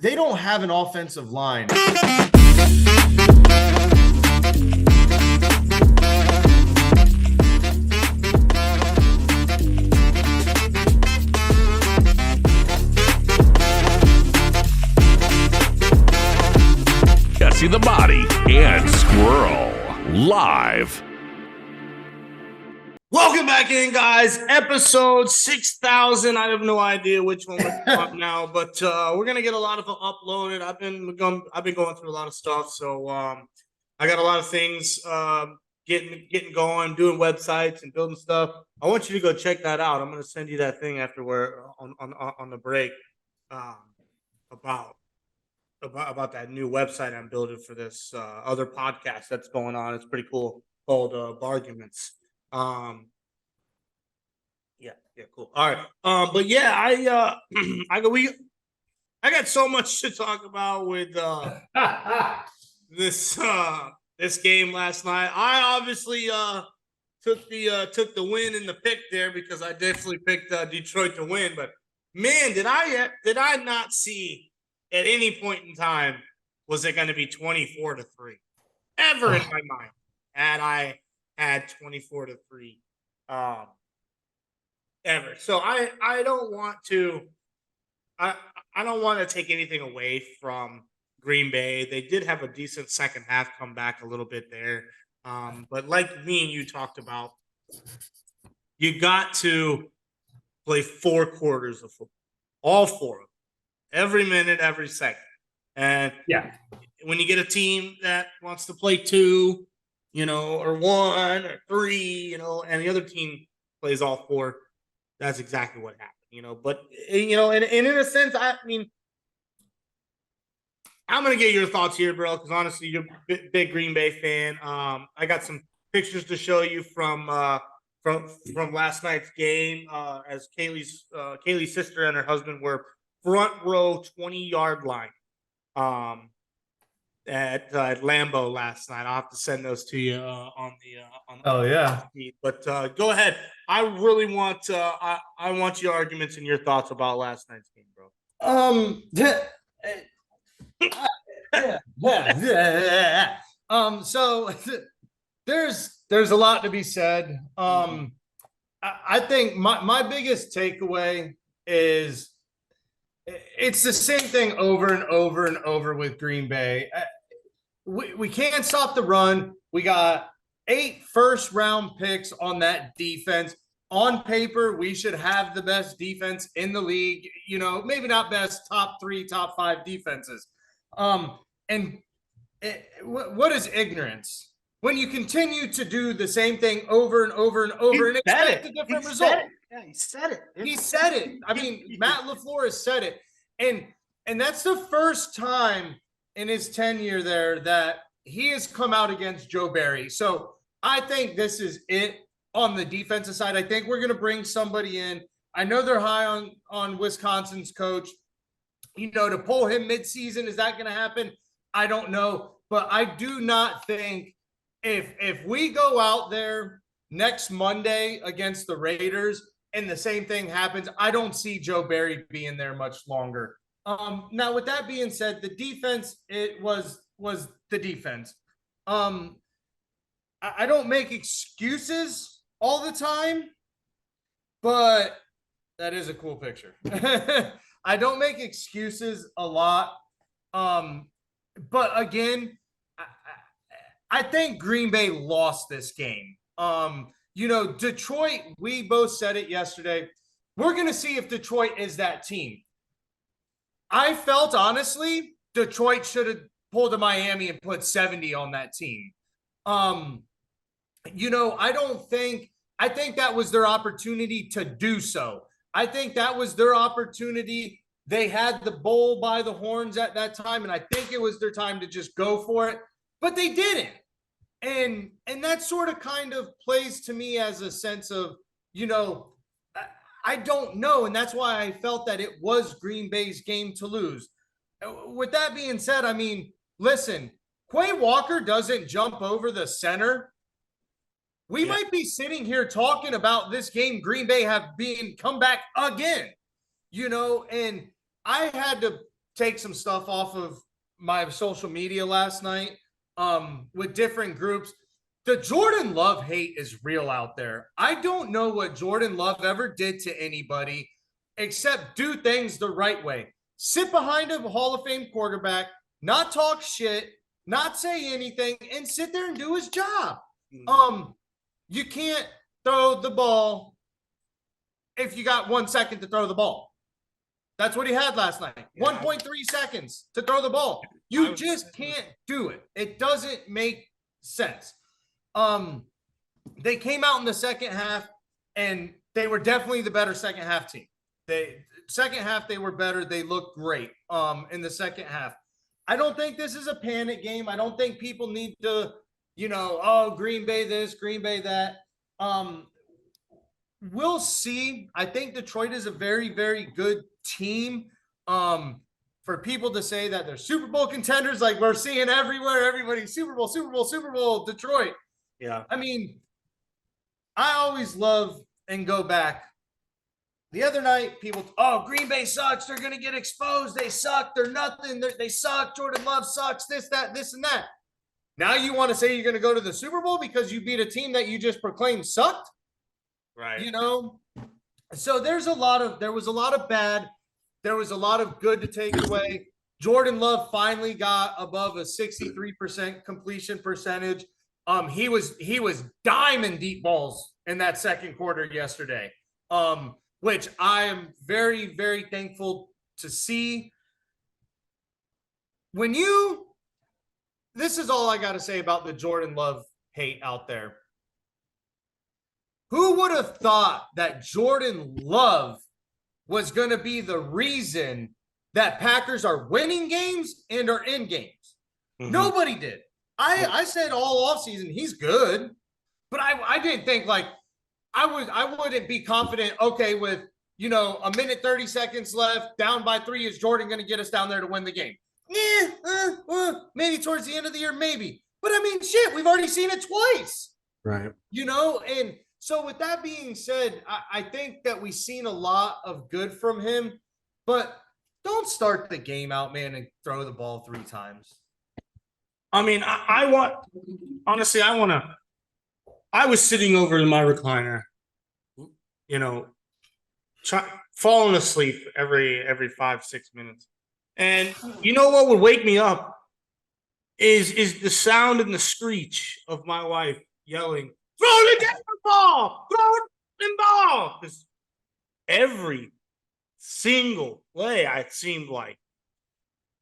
they don't have an offensive line. Jesse the Body and Squirrel live. Welcome back in, guys. Episode 6,000. I have no idea which one we're on now, but we're gonna get a lot of them uploaded. I've been going through a lot of stuff, so I got a lot of things getting going, doing websites and building stuff. I want you to go check that out. I'm gonna send you that thing after we're on the break about that new website I'm building for this other podcast that's going on. It's pretty cool, called Barguments. Yeah, cool. All right. But yeah, I got so much to talk about with this game last night. I obviously took the win in the pick there because I definitely picked Detroit to win. But man, did I not see at any point in time was it going to be 24-3 ever in my mind? And I had 24-3 ever. So I don't want to take anything away from Green Bay. They did have a decent second half, come back a little bit there. But like me and you talked about, you got to play 4 quarters of football, all 4 of them, every minute, every second. And when you get a team that wants to play 2, or 1 or 3, and the other team plays all 4, that's exactly what happened, But, and in a sense, I mean, I'm going to get your thoughts here, bro, because honestly, you're a big Green Bay fan. I got some pictures to show you from last night's game as Kaylee's sister and her husband were front row 20-yard line at Lambeau last night. I'll have to send those to you on the feed. But go ahead. I really want I want your arguments and your thoughts about last night's game, bro. So there's a lot to be said. I think my biggest takeaway is it's the same thing over and over and over with Green Bay. We can't stop the run. We got 8 first-round picks on that defense. On paper, we should have the best defense in the league. Maybe not best, top 3, top 5 defenses. What is ignorance? When you continue to do the same thing over and over and over and expect a different result. Yeah, he said it. He said it. I mean, Matt LaFleur has said it. And that's the first time in his tenure there that he has come out against Joe Barry. So I think this is it on the defensive side. I think we're going to bring somebody in. I know they're high on Wisconsin's coach. To pull him midseason, is that going to happen? I don't know. But I do not think if we go out there next Monday against the Raiders and the same thing happens, I don't see Joe Barry being there much longer. Now, with that being said, the defense, it was the defense. I don't make excuses all the time, but that is a cool picture. I don't make excuses a lot. But again, I think Green Bay lost this game. Detroit, we both said it yesterday. We're going to see if Detroit is that team. I felt, honestly, Detroit should have pulled to Miami and put 70 on that team. I think that was their opportunity to do so. I think that was their opportunity. They had the bull by the horns at that time, and I think it was their time to just go for it, but they didn't. And that sort of kind of plays to me as a sense of, I don't know. And that's why I felt that it was Green Bay's game to lose. With that being said, I mean, listen, Quay Walker doesn't jump over the center. We might be sitting here talking about this game Green Bay have been come back again, and I had to take some stuff off of my social media last night with different groups. The Jordan Love hate is real out there. I don't know what Jordan Love ever did to anybody except do things the right way. Sit behind a Hall of Fame quarterback, not talk shit, not say anything, and sit there and do his job. You can't throw the ball if you got 1 second to throw the ball. That's what he had last night. Yeah. 1.3 seconds to throw the ball. You just can't do it. It doesn't make sense. They came out in the second half, and they were definitely the better second half team. Second half, they were better. They looked great in the second half. I don't think this is a panic game. I don't think people need to, Green Bay this, Green Bay that. We'll see. I think Detroit is a very, very good team. For people to say that they're Super Bowl contenders, like we're seeing everywhere, everybody Super Bowl, Detroit. Yeah. I mean, I always love and go back. The other night, people, Green Bay sucks. They're going to get exposed. They suck. They're nothing. They suck. Jordan Love sucks. This, and that. Now you want to say you're going to go to the Super Bowl because you beat a team that you just proclaimed sucked? Right. So there was a lot of bad. There was a lot of good to take away. Jordan Love finally got above a 63% completion percentage. He was diamond deep balls in that second quarter yesterday. Which I am very, very thankful to see. This is all I got to say about the Jordan Love hate out there. Who would have thought that Jordan Love was going to be the reason that Packers are winning games and are in games? Mm-hmm. Nobody did. I said all offseason, he's good, but I didn't think I wouldn't be confident, okay, with, a minute, 30 seconds left, down by 3, is Jordan going to get us down there to win the game? Maybe towards the end of the year, maybe. But I mean, shit, we've already seen it twice. Right. And so with that being said, I think that we've seen a lot of good from him, but don't start the game out, man, and throw the ball 3 times. I mean, I was sitting over in my recliner, falling asleep every 5-6 minutes. And you know what would wake me up is the sound and the screech of my wife yelling, "Throw the damn ball! Throw the ball!" Because every single play, it seemed like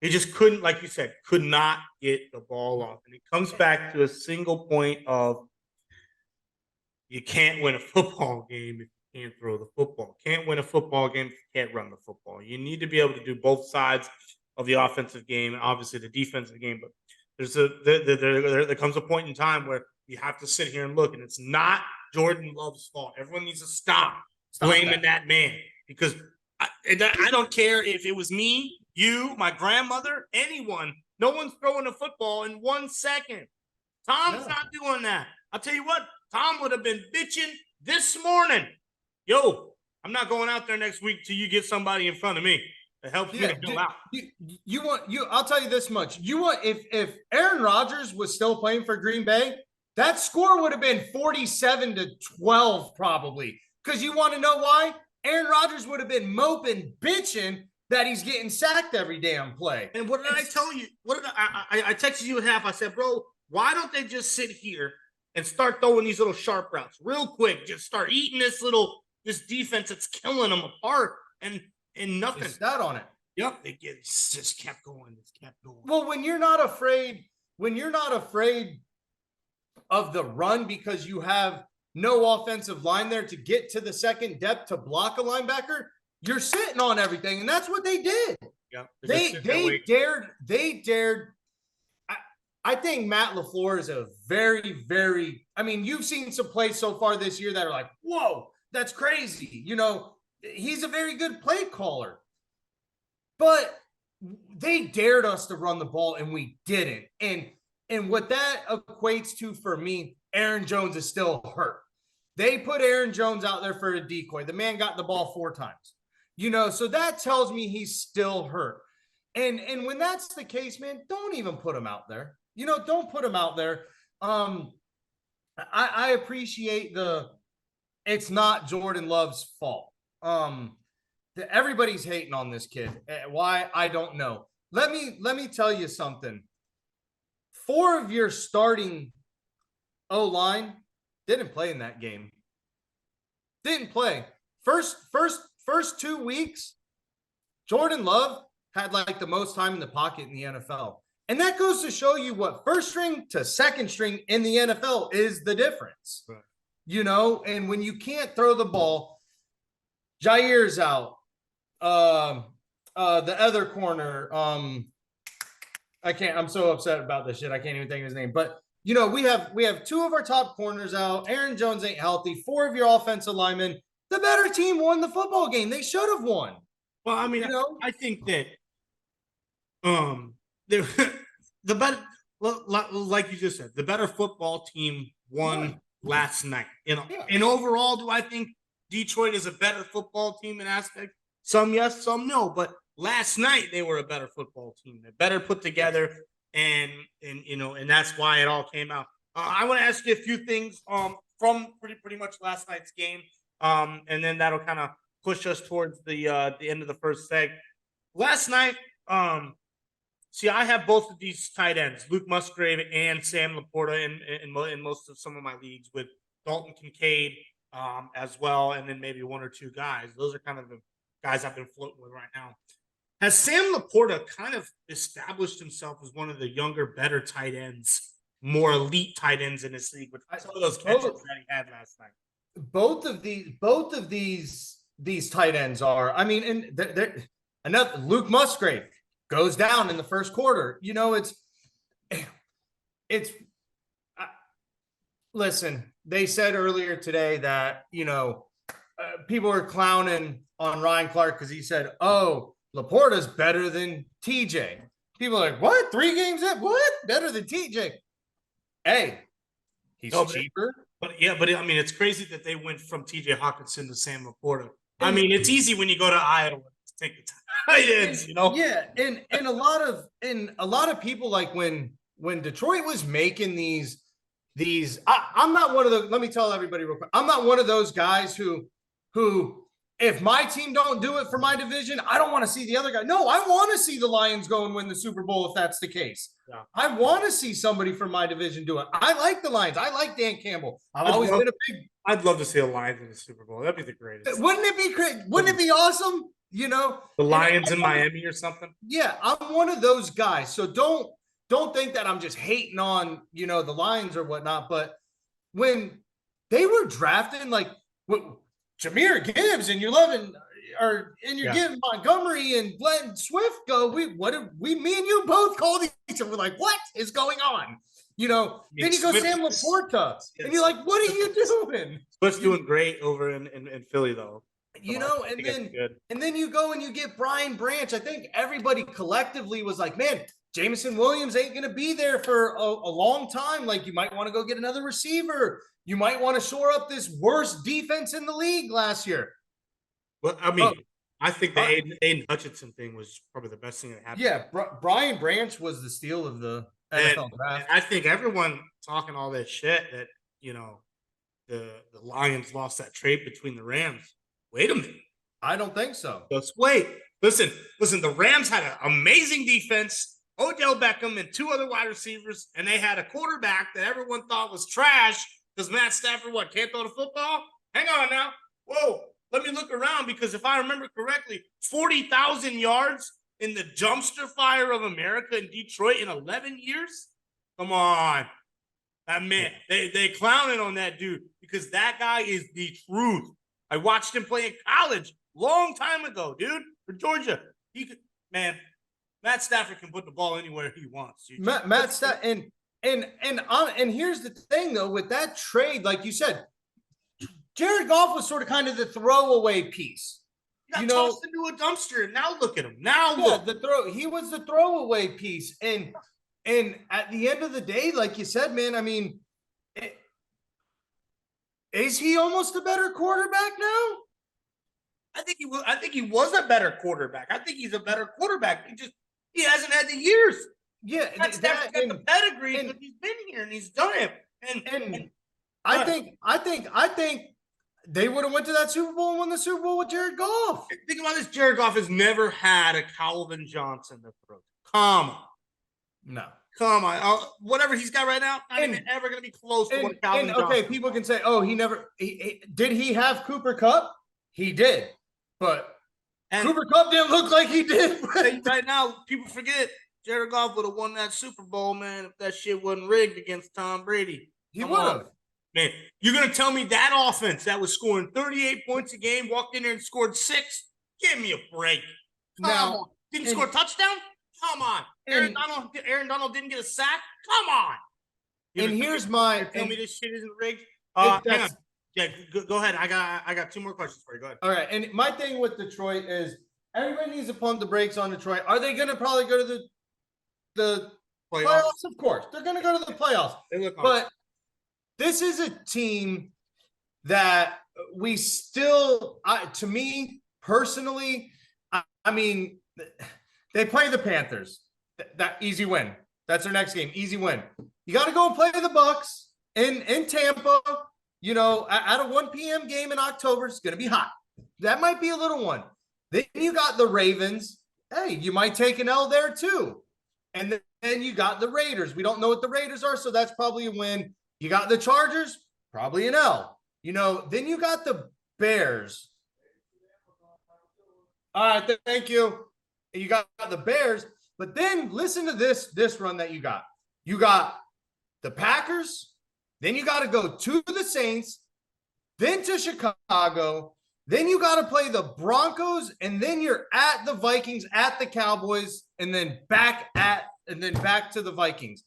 they just couldn't, like you said, could not get the ball off. And it comes back to a single point of you can't win a football game if you can't throw the football. Can't win a football game if you can't run the football. You need to be able to do both sides of the offensive game and obviously the defensive game. But there comes a point in time where you have to sit here and look, and it's not Jordan Love's fault. Everyone needs to stop blaming that man, because I don't care if it was me, you, my grandmother, anyone. No one's throwing a football in 1 second. Tom's not doing that. I'll tell you what, Tom would have been bitching this morning. Yo, I'm not going out there next week till you get somebody in front of me that helps me to go out. I'll tell you this much. If Aaron Rodgers was still playing for Green Bay, that score would have been 47-12 probably. Because you want to know why? Aaron Rodgers would have been moping, bitching that he's getting sacked every damn play. And what did I tell you? I texted you at half. I said, bro, why don't they just sit here and start throwing these little sharp routes real quick? Just start eating this defense that's killing them apart, and nothing. It's that on it. Yep, it just kept going. It kept going. Well, when you're not afraid of the run because you have no offensive line there to get to the second depth to block a linebacker, you're sitting on everything, and that's what they did. Yeah, they dared. I think Matt LaFleur is a very, very. I mean, you've seen some plays so far this year that are like, whoa, that's crazy. He's a very good play caller, but they dared us to run the ball, and we didn't. And what that equates to for me, Aaron Jones is still hurt. They put Aaron Jones out there for a decoy. The man got the ball 4 times. So that tells me he's still hurt. And when that's the case, man, don't even put him out there. Don't put him out there. I appreciate it's not Jordan Love's fault. Everybody's hating on this kid. Why? I don't know. Let me tell you something. 4 of your starting O-line didn't play in that game. Didn't play. First 2 weeks, Jordan Love had like the most time in the pocket in the NFL. And that goes to show you what first string to second string in the NFL is the difference. Right. And when you can't throw the ball, Jair's out. The other corner, I'm so upset about this shit. I can't even think of his name. But we have 2 of our top corners out. Aaron Jones ain't healthy. 4 of your offensive linemen. The better team won the football game. They should have won. Well, I mean, I think that the better, like you just said, the better football team won last night. And overall, do I think Detroit is a better football team in aspect? Some yes, some no. But last night they were a better football team. They're better put together, and that's why it all came out. I want to ask you a few things from pretty much last night's game, and then that'll kind of push us towards the end of the first seg. Last night, see, I have both of these tight ends, Luke Musgrave and Sam Laporta, in most of some of my leagues, with Dalton Kincaid as well, and then maybe 1 or 2 guys. Those are kind of the guys I've been floating with right now. Has Sam Laporta kind of established himself as one of the younger, better tight ends, more elite tight ends in this league with some of those catches that he had last night? Both of these tight ends are. I mean, and another Luke Musgrave goes down in the first quarter. Listen, they said earlier today that people are clowning on Ryan Clark because he said, "Oh, Laporta's better than TJ." People are like, "What? 3 games in? What? Better than TJ?" Hey, he's cheaper. But I mean, it's crazy that they went from TJ Hawkinson to Sam Laporta. I mean, it's easy when you go to Iowa to take the tight ends, Yeah, and a lot of people, like when Detroit was making these. I'm not one of the. Let me tell everybody real quick. I'm not one of those guys who if my team don't do it for my division, I don't want to see the other guy. No, I want to see the Lions go and win the Super Bowl if that's the case. Yeah. I want to see somebody from my division do it. I like the Lions. I like Dan Campbell. I'd love to see the Lions in the Super Bowl. That'd be the greatest. Wouldn't it be great? Wouldn't it be awesome? The Lions in Miami or something. Yeah, I'm one of those guys. So don't think that I'm just hating on the Lions or whatnot. But when they were drafting like Jahmyr Gibbs and you're giving Montgomery and Glenn Swift go, me and you both called each other. We're like, what is going on? Then you go Sam Laporta, and you're like, what are you doing? Swift's doing great over in Philly, though. And then you go and you get Brian Branch. I think everybody collectively was like, man, Jameson Williams ain't going to be there for a long time. Like, you might want to go get another receiver. You might want to shore up this worst defense in the league last year. Well, I mean, I think the Aiden Hutchinson thing was probably the best thing that happened. Yeah, Brian Branch was the steal of the NFL draft. I think everyone talking all this shit that, the Lions lost that trade between the Rams. Wait a minute. I don't think so. Just wait. Listen, the Rams had an amazing defense, Odell Beckham and 2 other wide receivers, and they had a quarterback that everyone thought was trash because Matt Stafford, can't throw the football? Hang on now. Whoa, let me look around because if I remember correctly, 40,000 yards in the dumpster fire of America in Detroit in 11 years? Come on. That man, they clowning on that dude because that guy is the truth. I watched him play in college long time ago, dude, for Georgia. Matt Stafford can put the ball anywhere he wants. Matt Stafford, and here's the thing though, with that trade, like you said, Jared Goff was sort of kind of the throwaway piece. He got tossed into a dumpster. Now look at him. He was the throwaway piece, and at the end of the day, like you said, man, I mean, is he almost a better quarterback now? I think he was a better quarterback. I think he's a better quarterback. He hasn't had the years. Yeah, That's that, got the pedigree and- because he's been here and he's done it. and I think they would have went to that Super Bowl and won the Super Bowl with Jared Goff. think about this: Jared Goff has never had a Calvin Johnson to throw. Come on. No. Come on. Whatever he's got right now, not even ever going to be close to what Calvin Johnson. Okay, people can say, "Oh, did he have Cooper Kupp? He did, but Cooper Kupp didn't look like he did right now. People forget Jared Goff would have won that Super Bowl, man, if that shit wasn't rigged against Tom Brady. He would have. Man, you're going to tell me that offense that was scoring 38 points a game walked in there and scored 6? Give me a break. Now, didn't score a touchdown? Come on. Aaron Donald didn't get a sack? Come on. And here's tell me this shit isn't rigged. Hang on. Yeah, go ahead. I got 2 more questions for you. Go ahead. All right. And my thing with Detroit is everybody needs to pump the brakes on Detroit. Are they going to probably go to the playoffs? Of course. They're going to go to the playoffs. But this is a team that we still, to me personally, I mean, they play the Panthers. That easy win. That's their next game. Easy win. You got to go and play the Bucks in Tampa. You know, at a 1 p.m. game in October, it's going to be hot. That might be a little one. Then you got the Ravens. Hey, you might take an L there too. And then you got the Raiders. We don't know what the Raiders are, so that's probably a win. You got the Chargers, probably an L. You know, then you got the Bears. All right, thank you. You got the Bears, but then listen to this run that you got. You got the Packers, then you got to go to the Saints, then to Chicago, then you got to play the Broncos, and then you're at the Vikings, at the Cowboys, and then back to the Vikings.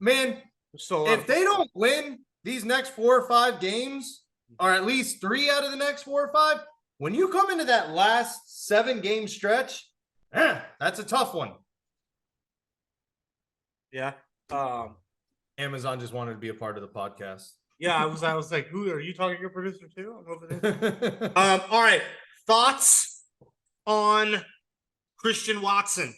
Man, so if they don't win these next 4 or 5 games, or at least 3 out of the next 4 or 5, when you come into that last 7-game stretch, that's a tough one. Yeah. Amazon just wanted to be a part of the podcast. Yeah, I was like, who are you talking to your producer too? I'm over there. All right. Thoughts on Christian Watson?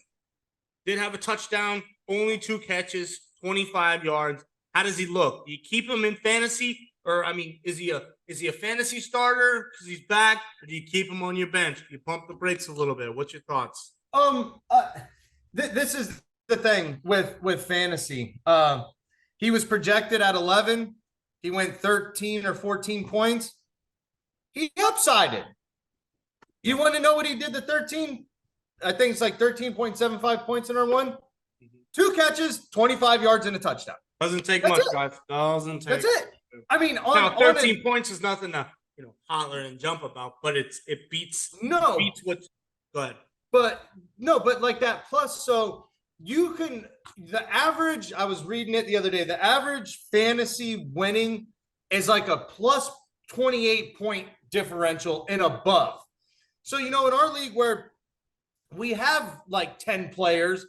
Did have a touchdown, only 2 catches, 25 yards. How does he look? Do you keep him in fantasy? Or, I mean, is he a fantasy starter because he's back? Or do you keep him on your bench? You pump the brakes a little bit. What's your thoughts? This is the thing with fantasy. He was projected at 11. He went 13 or 14 points. He upsided. You want to know what he did to 13? I think it's like 13.75 points in our one. 2 catches, 25 yards, and a touchdown. Doesn't take much, guys. Doesn't take. That's it. I mean, now 13 points is nothing to holler and jump about, but it beats. No. It beats what. Go ahead. But like that plus, so you can the average. I was reading it the other day. The average fantasy winning is like a plus 28 point differential and above. So in our league where we have like 10 players,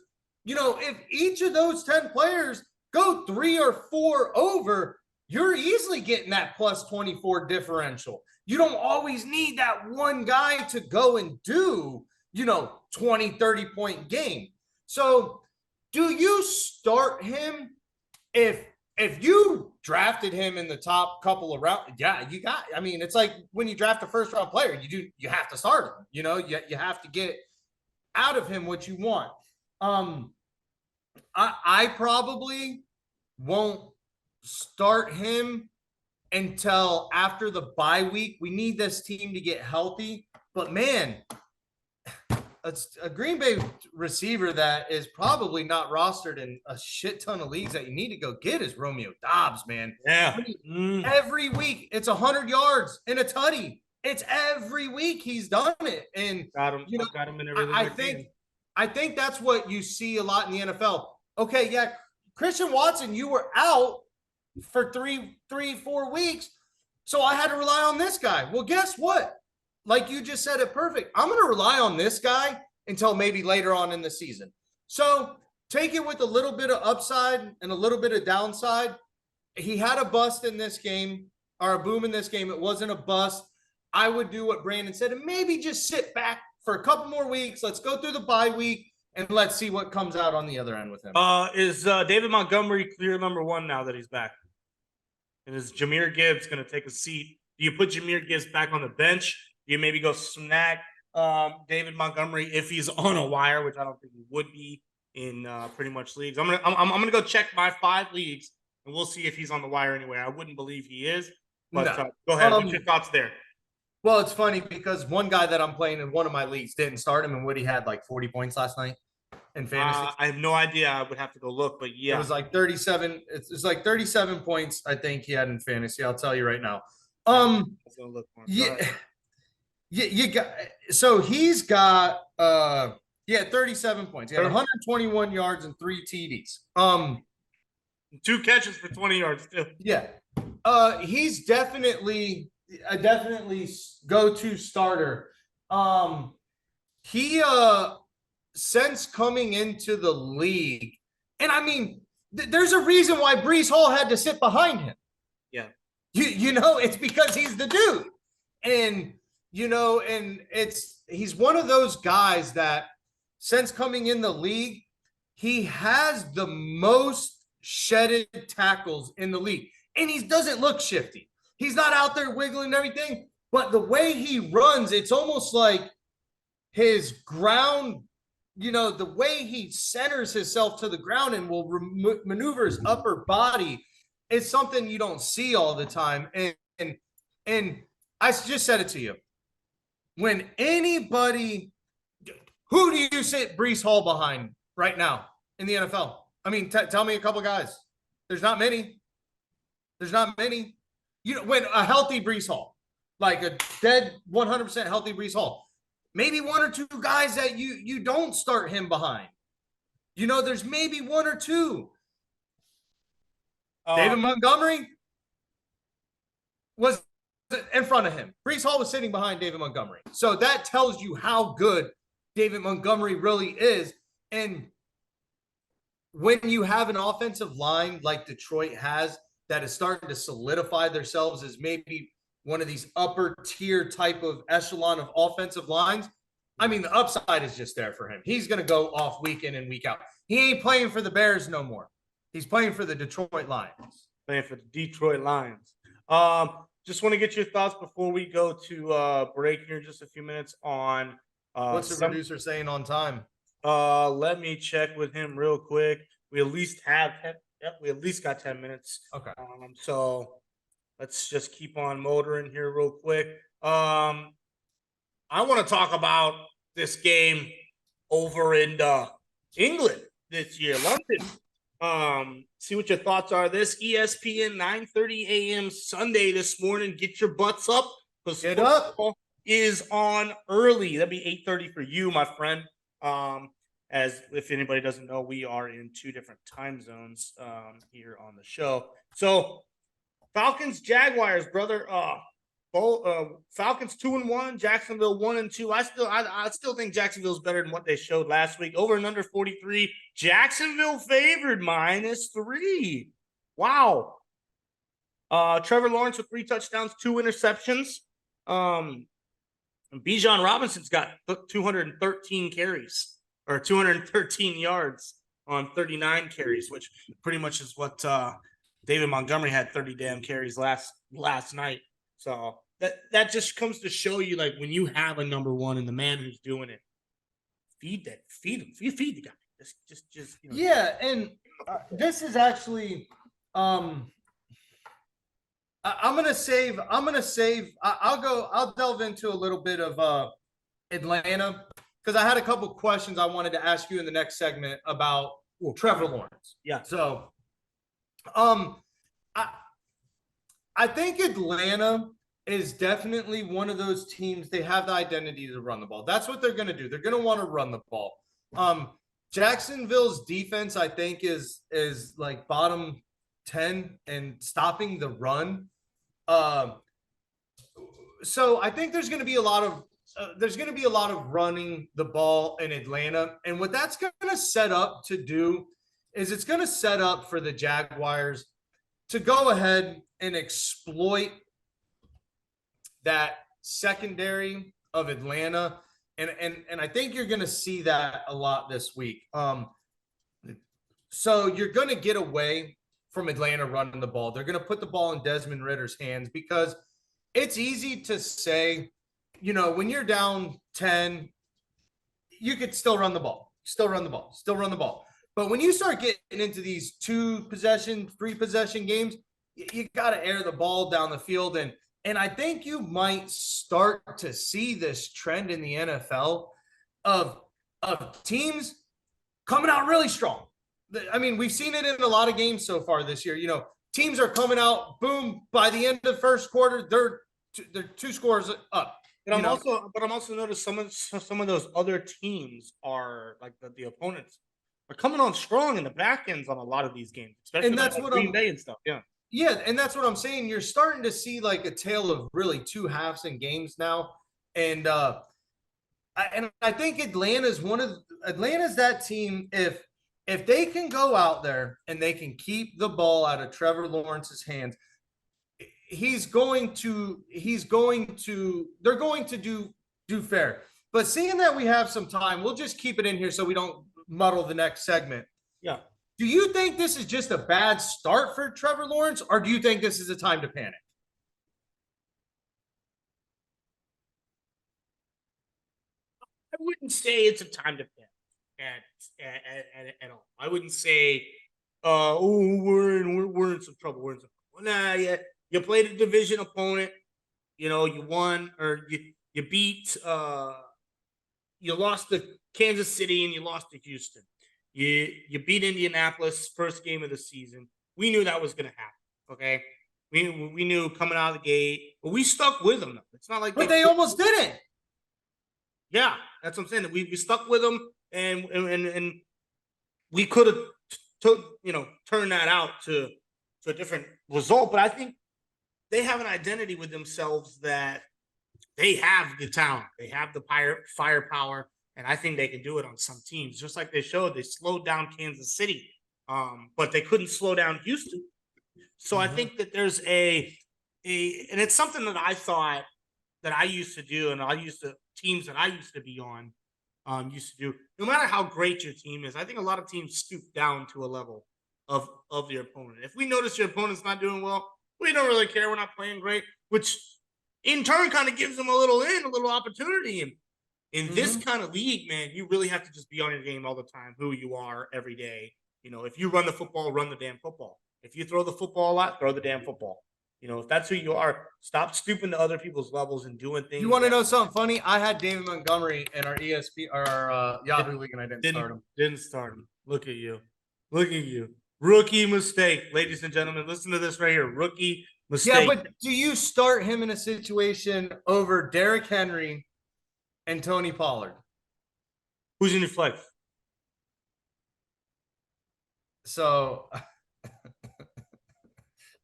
if each of those 10 players go 3 or 4 over, you're easily getting that plus 24 differential. You don't always need that one guy to go and do, 20, 30 point game. So do you start him if you drafted him in the top couple of rounds? Yeah, it's like when you draft a first round player, you have to start him. You have to get out of him what you want. I probably won't start him until after the bye week. We need this team to get healthy. But man, a Green Bay receiver that is probably not rostered in a shit ton of leagues that you need to go get is Romeo Doubs, man. Yeah. Every week it's 100 yards and a tutty. It's every week he's done it. And got him in everything. I think that's what you see a lot in the NFL. Okay, yeah, Christian Watson, you were out for 4 weeks, so I had to rely on this guy. Well, guess what? Like you just said it perfect. I'm going to rely on this guy until maybe later on in the season. So take it with a little bit of upside and a little bit of downside. He had a bust in this game, or a boom in this game. It wasn't a bust. I would do what Brandon said and maybe just sit back for a couple more weeks. Let's go through the bye week. and let's see what comes out on the other end with him. Is David Montgomery clear number one now that he's back? And is Jahmyr Gibbs going to take a seat? Do you put Jahmyr Gibbs back on the bench? Do you maybe go snag David Montgomery if he's on a wire, which I don't think he would be in pretty much leagues. I'm gonna go check my 5 leagues, and we'll see if he's on the wire anyway. I wouldn't believe he is, but No. go ahead. What's your thoughts there? Well, it's funny because one guy that I'm playing in one of my leagues didn't start him, and Woody had like 40 points last night in fantasy. I have no idea. I would have to go look, but yeah, It was like 37. It's like 37 points, I think he had in fantasy. I'll tell you right now. I was gonna look for him. Yeah, you got, so he's got 37 points. He had 121 yards and 3 TDs. 2 catches for 20 yards too. Yeah. He's definitely go-to starter. He since coming into the league, and I mean, there's a reason why Breece Hall had to sit behind him. Yeah. You know, it's because he's the dude. And you know, and he's one of those guys that since coming in the league, he has the most shedded tackles in the league. And he doesn't look shifty. He's not out there wiggling and everything, but the way he runs, it's almost like his ground, you know, the way he centers himself to the ground and will maneuver his upper body is something you don't see all the time. And I just said it to you. When anybody, who do you sit Breece Hall behind right now in the NFL? I mean, tell me a couple guys. There's not many. You know, when a healthy Breece Hall, like a dead 100% healthy Breece Hall, maybe 1 or 2 guys that you don't start him behind. You know, there's maybe 1 or 2. David Montgomery was in front of him. Breece Hall was sitting behind David Montgomery. So that tells you how good David Montgomery really is. And when you have an offensive line like Detroit has that is starting to solidify themselves as maybe one of these upper tier type of echelon of offensive lines, I mean, the upside is just there for him. He's going to go off week in and week out. He ain't playing for the Bears no more. He's playing for the Detroit Lions. Playing for the Detroit Lions. Just want to get your thoughts before we go to break here in just a few minutes on what's the producer saying on time? Let me check with him real quick. We at least got 10 minutes. Okay. So let's just keep on motoring here real quick. I want to talk about this game over in England this year, London. See what your thoughts are. This ESPN 9:30 a.m. Sunday this morning. Get your butts up because football is on early. That'd be 8:30 for you, my friend. As if anybody doesn't know, we are in 2 different time zones here on the show. So Falcons, Jaguars, brother. Falcons 2-1, Jacksonville 1-2. I still think Jacksonville's better than what they showed last week. Over and under 43. Jacksonville favored -3. Wow. Trevor Lawrence with 3 touchdowns, 2 interceptions. Bijan Robinson's got 213 carries or 213 yards on 39 carries, which pretty much is what David Montgomery had 30 damn carries last night. So that just comes to show you, like, when you have a number one and the man who's doing it, feed him, feed the guy. Just you know. Yeah, and this is actually, I'm gonna save. I'll delve into a little bit of Atlanta because I had a couple questions I wanted to ask you in the next segment about Trevor Lawrence. Yeah. So, I think Atlanta is definitely one of those teams. They have the identity to run the ball. That's what they're going to do. They're going to want to run the ball. Jacksonville's defense, I think, is like bottom 10 and stopping the run. So I think there's going to be a lot of running the ball in Atlanta. And what that's going to set up to do is it's going to set up for the Jaguars to go ahead and exploit that secondary of Atlanta And I think you're going to see that a lot this week. So you're going to get away from Atlanta running the ball. They're going to put the ball in Desmond Ritter's hands because it's easy to say, when you're down 10, you could still run the ball, still run the ball, still run the ball. But when you start getting into these 2-possession, 3-possession games, you got to air the ball down the field. And I think you might start to see this trend in the NFL of teams coming out really strong. I mean, we've seen it in a lot of games so far this year. Teams are coming out, boom, by the end of the first quarter, they're 2 scores up. But I'm also noticing some of those other teams are like the opponents are coming on strong in the back ends on a lot of these games, especially and that's like what Green Bay and stuff. Yeah, and that's what I'm saying. You're starting to see like a tale of really 2 halves in games now, and I think Atlanta's that team. If they can go out there and they can keep the ball out of Trevor Lawrence's hands, they're going to do fair. But seeing that we have some time, we'll just keep it in here so we don't muddle the next segment. Yeah. Do you think this is just a bad start for Trevor Lawrence, or do you think this is a time to panic? I wouldn't say it's a time to panic at all. I wouldn't say, we're in some trouble. We're in some trouble. Nah, yeah. You played a division opponent. You won, or you beat. You lost to Kansas City and you lost to Houston. You beat Indianapolis first game of the season. We knew that was going to happen. Okay, we knew coming out of the gate, but we stuck with them. It's not like they almost didn't. Yeah, that's what I'm saying. That we stuck with them, and we could have turned that out to a different result. But I think they have an identity with themselves that they have the talent, they have the firepower, and I think they can do it on some teams. Just like they showed, they slowed down Kansas City, but they couldn't slow down Houston. So I think that there's and it's something that I thought that I used to do, and teams that I used to be on used to do. No matter how great your team is, I think a lot of teams stoop down to a level of your opponent. If we notice your opponent's not doing well, we don't really care. We're not playing great, which in turn kind of gives them a little opportunity. And in this kind of league, man, you really have to just be on your game all the time, who you are every day. If you run the football, run the damn football. If you throw the football a lot, throw the damn football. If that's who you are, stop stooping to other people's levels and doing things. You want to know something funny? I had David Montgomery in our Yahoo League, and I didn't start him. Didn't start him. Look at you. Rookie mistake, ladies and gentlemen. Listen to this right here. Rookie mistake. Yeah, but do you start him in a situation over Derrick Henry and Tony Pollard? Who's in your flex? So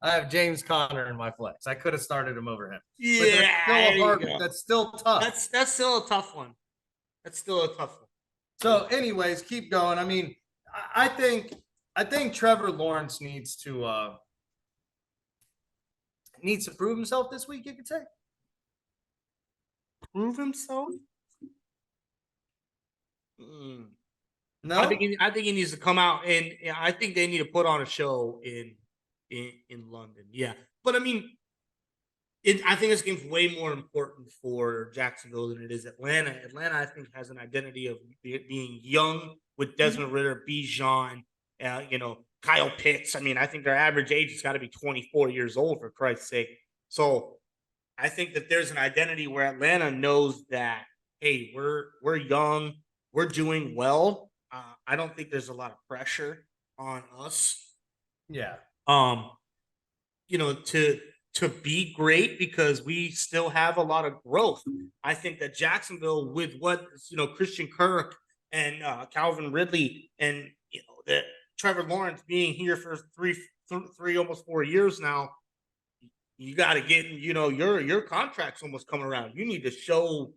I have James Conner in my flex. I could have started him over him. Yeah, that's still tough. That's still a tough one. So, anyways, keep going. I mean, I think Trevor Lawrence needs to prove himself this week. You could say prove himself. No, I think he needs to come out, and I think they need to put on a show in London. Yeah, but I mean, I think this game's way more important for Jacksonville than it is Atlanta. Atlanta, I think, has an identity of being young with Desmond Ridder, Bijan, Kyle Pitts. I mean, I think their average age has got to be 24 years old, for Christ's sake. So I think that there's an identity where Atlanta knows that, hey, we're young, we're doing well. I don't think there's a lot of pressure on us. Yeah. To be great, because we still have a lot of growth. I think that Jacksonville, with what Christian Kirk and Calvin Ridley and that Trevor Lawrence being here for three almost 4 years now, you got to get your contract's almost coming around. You need to show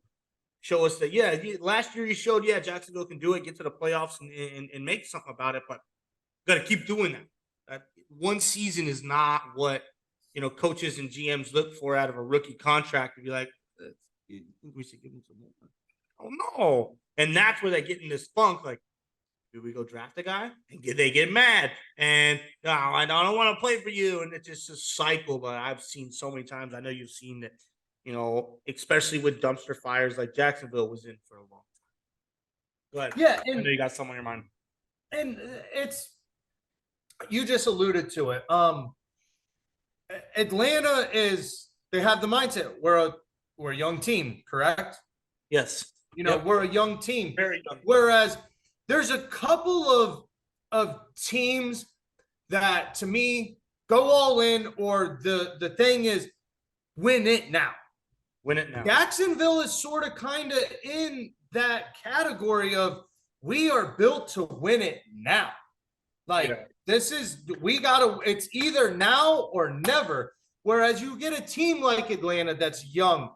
us that last year you showed Jacksonville can do it, get to the playoffs and make something about it, but got to keep doing that. One season is not what coaches and GMs look for out of a rookie contract. To be like, we should give him some more. Oh no. And that's where they get in this funk, like, do we go draft a guy? And they get mad. And no, I don't want to play for you. And it's just a cycle that I've seen so many times. I know you've seen it, especially with dumpster fires like Jacksonville was in for a long time. Go ahead. Yeah, I know you got something on your mind. and it's you just alluded to it. Atlanta they have the mindset we're a young team, correct? Yes. Yep. We're a young team. Very young. Whereas there's a couple of teams that to me go all in, or the thing is win it now. Win it now. Jacksonville is sort of kind of in that category of we are built to win it now. It's either now or never. Whereas you get a team like Atlanta that's young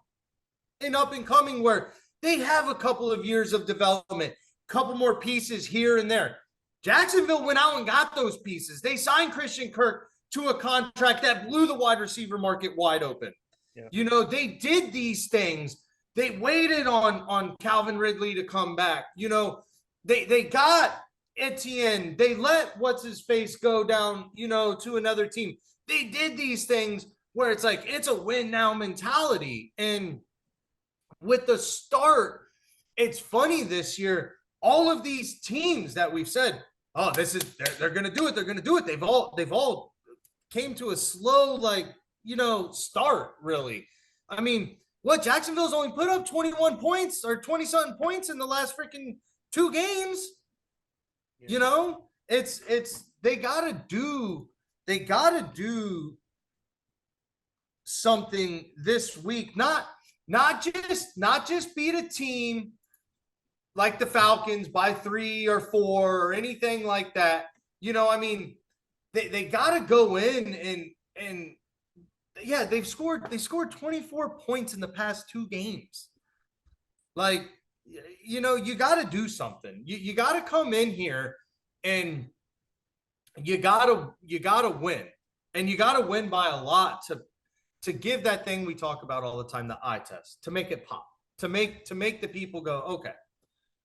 and up and coming, where they have a couple of years of development, couple more pieces here and there. Jacksonville went out and got those pieces. They signed Christian Kirk to a contract that blew the wide receiver market wide open. Yeah. They did these things. They waited on Calvin Ridley to come back. They got Etienne. They let what's-his-face go down, to another team. They did these things where it's like it's a win now mentality. And with the start, it's funny this year, all of these teams that we've said, oh, they're going to do it. They're going to do it. They've all came to a slow, start, really. I mean, Jacksonville's only put up 21 points or 20-something points in the last freaking 2 games. Yeah. They gotta do something this week. Not just beat a team like the Falcons by 3 or 4 or anything like that. They gotta go in and yeah, they scored 24 points in the past 2 games. You got to do something. You got to come in here and you got to win. And you got to win by a lot to give that thing we talk about all the time, the eye test, to make it pop, to make the people go, okay.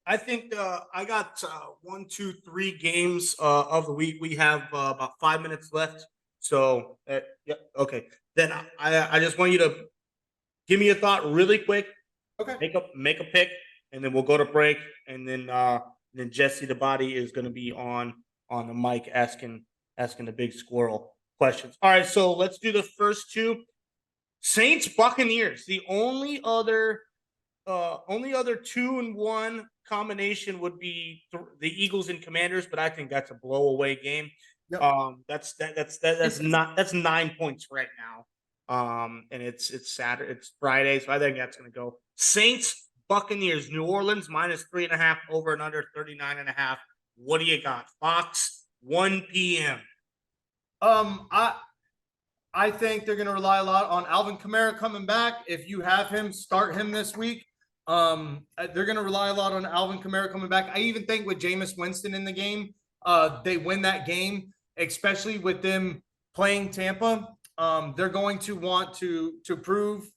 I think I got 1, 2, 3 games of the week. We have about 5 minutes left. So, yeah, okay. Then I just want you to give me a thought really quick. Okay. Make a pick, and then we'll go to break, and then Jesse the Body is going to be on the mic asking the Big Squirrel questions. All right, so let's do the first 2. Saints Buccaneers. The only other 2-1 combination would be the Eagles and Commanders, but I think that's a blow-away game. Yep. That's 9 points right now. And it's Saturday, it's Friday, so I think that's going to go. Saints Buccaneers, New Orleans -3.5, over and under 39.5. What do you got? Fox, 1 p.m. I think they're going to rely a lot on Alvin Kamara coming back. If you have him, start him this week. They're going to rely a lot on Alvin Kamara coming back. I even think with Jameis Winston in the game, they win that game, especially with them playing Tampa. They're going to want to prove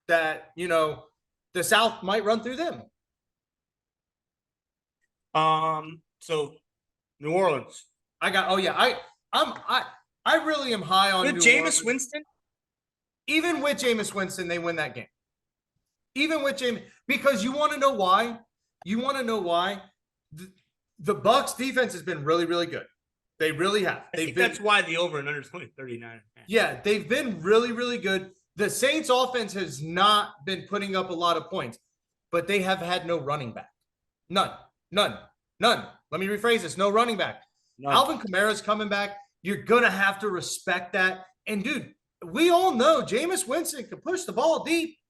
that, the South might run through them. So New Orleans. I really am high on with Jameis Winston. Even with Jameis Winston, they win that game. Even with Jameis, because you want to know why? The Bucs defense has been really, really good. They really have. That's why the over and under is only 39. Yeah, they've been really, really good. The Saints offense has not been putting up a lot of points, but they have had no running back. None. Let me rephrase this. No running back. None. Alvin Kamara's coming back. You're going to have to respect that. And, dude, we all know Jameis Winston can push the ball deep.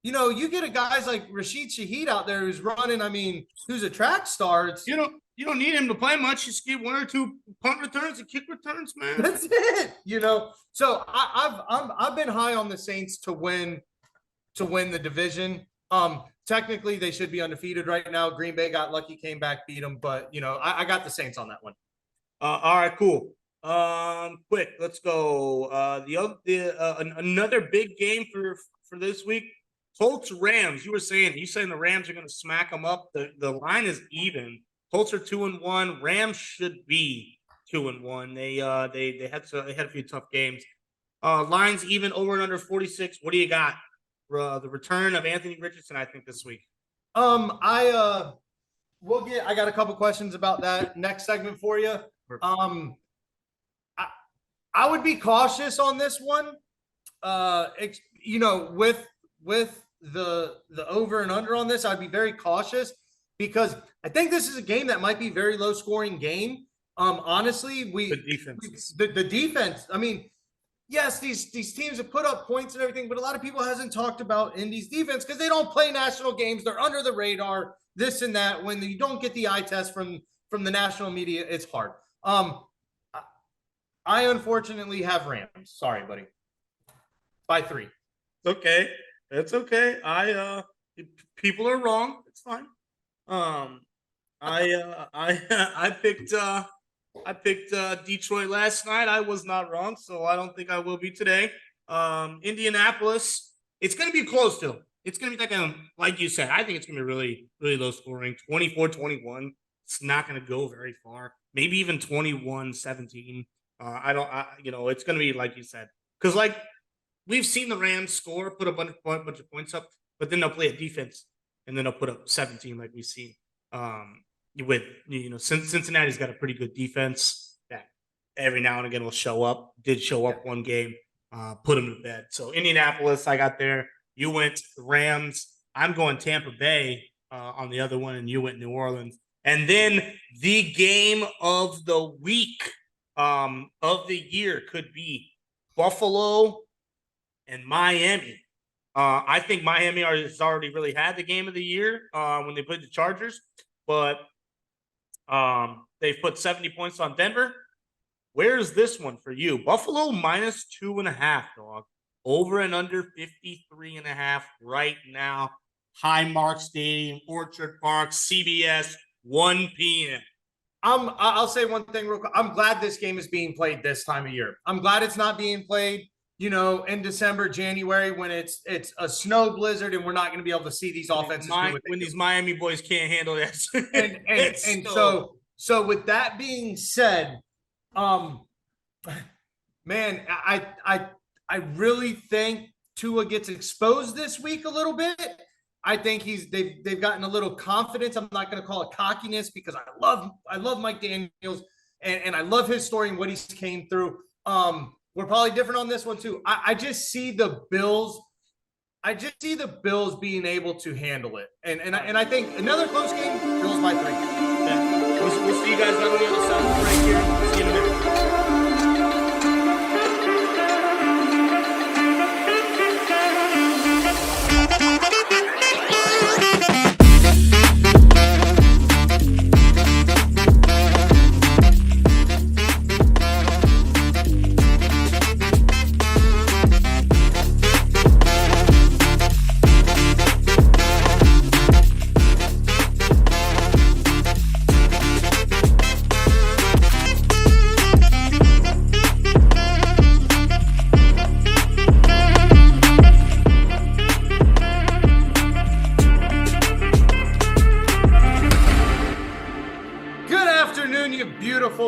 You get a guys like Rashid Shaheed out there who's running, who's a track star. You don't need him to play much. Just give 1 or 2 punt returns and kick returns, man. That's it. So I've been high on the Saints to win the division. Technically they should be undefeated right now. Green Bay got lucky, came back, beat them, but I got the Saints on that one. All right, cool. Quick, let's go. Another big game for this week. Colts Rams. You saying the Rams are going to smack them up. The line is even. Colts are 2-1. Rams should be 2-1. They had a few tough games. Lines even over and under 46. What do you got? The return of Anthony Richardson, I think, this week. I got a couple questions about that next segment for you. I would be cautious on this one. With the over and under on this, I'd be very cautious because I think this is a game that might be very low scoring game. Honestly, the defense. I mean, yes, these teams have put up points and everything, but a lot of people hasn't talked about Indy's defense because they don't play national games. They're under the radar, this and that. When you don't get the eye test from the national media, it's hard. I unfortunately have Rams. Sorry, buddy. By 3. Okay. It's okay. People are wrong. It's fine. I picked Detroit last night. I was not wrong, so I don't think I will be today. Indianapolis, it's going to be close to. It's going to be like you said, I think it's going to be really, really low scoring. 24-21. It's not going to go very far. Maybe even 21-17. It's going to be like you said. Because we've seen the Rams score, put a bunch of points up, but then they'll play a defense, and then they'll put up 17 like we've seen. Cincinnati's got a pretty good defense that every now and again will show up. Did show up one game, put them to bed. So Indianapolis, I got there. You went Rams. I'm going Tampa Bay on the other one, and you went New Orleans. And then the game of the week of the year could be Buffalo and Miami. I think Miami has already really had the game of the year when they played the Chargers, but they've put 70 points on Denver. Where's this one for you? Buffalo -2.5, dog. Over and under 53.5 right now. Highmark Stadium, Orchard Park, CBS, 1 p.m. I'll say one thing real quick. I'm glad this game is being played this time of year. I'm glad it's not being played, in December, January, when it's a snow blizzard and we're not going to be able to see these offenses. When these Miami boys can't handle this. So with that being said, man, I really think Tua gets exposed this week a little bit. I think they've gotten a little confidence. I'm not going to call it cockiness because I love Mike Daniels and I love his story and what he's came through. We're probably different on this one too. I just see the Bills. I just see the Bills being able to handle it. And I think another close game, Bills by 3. Yeah. We'll see you guys on the other side right here. See you in a minute.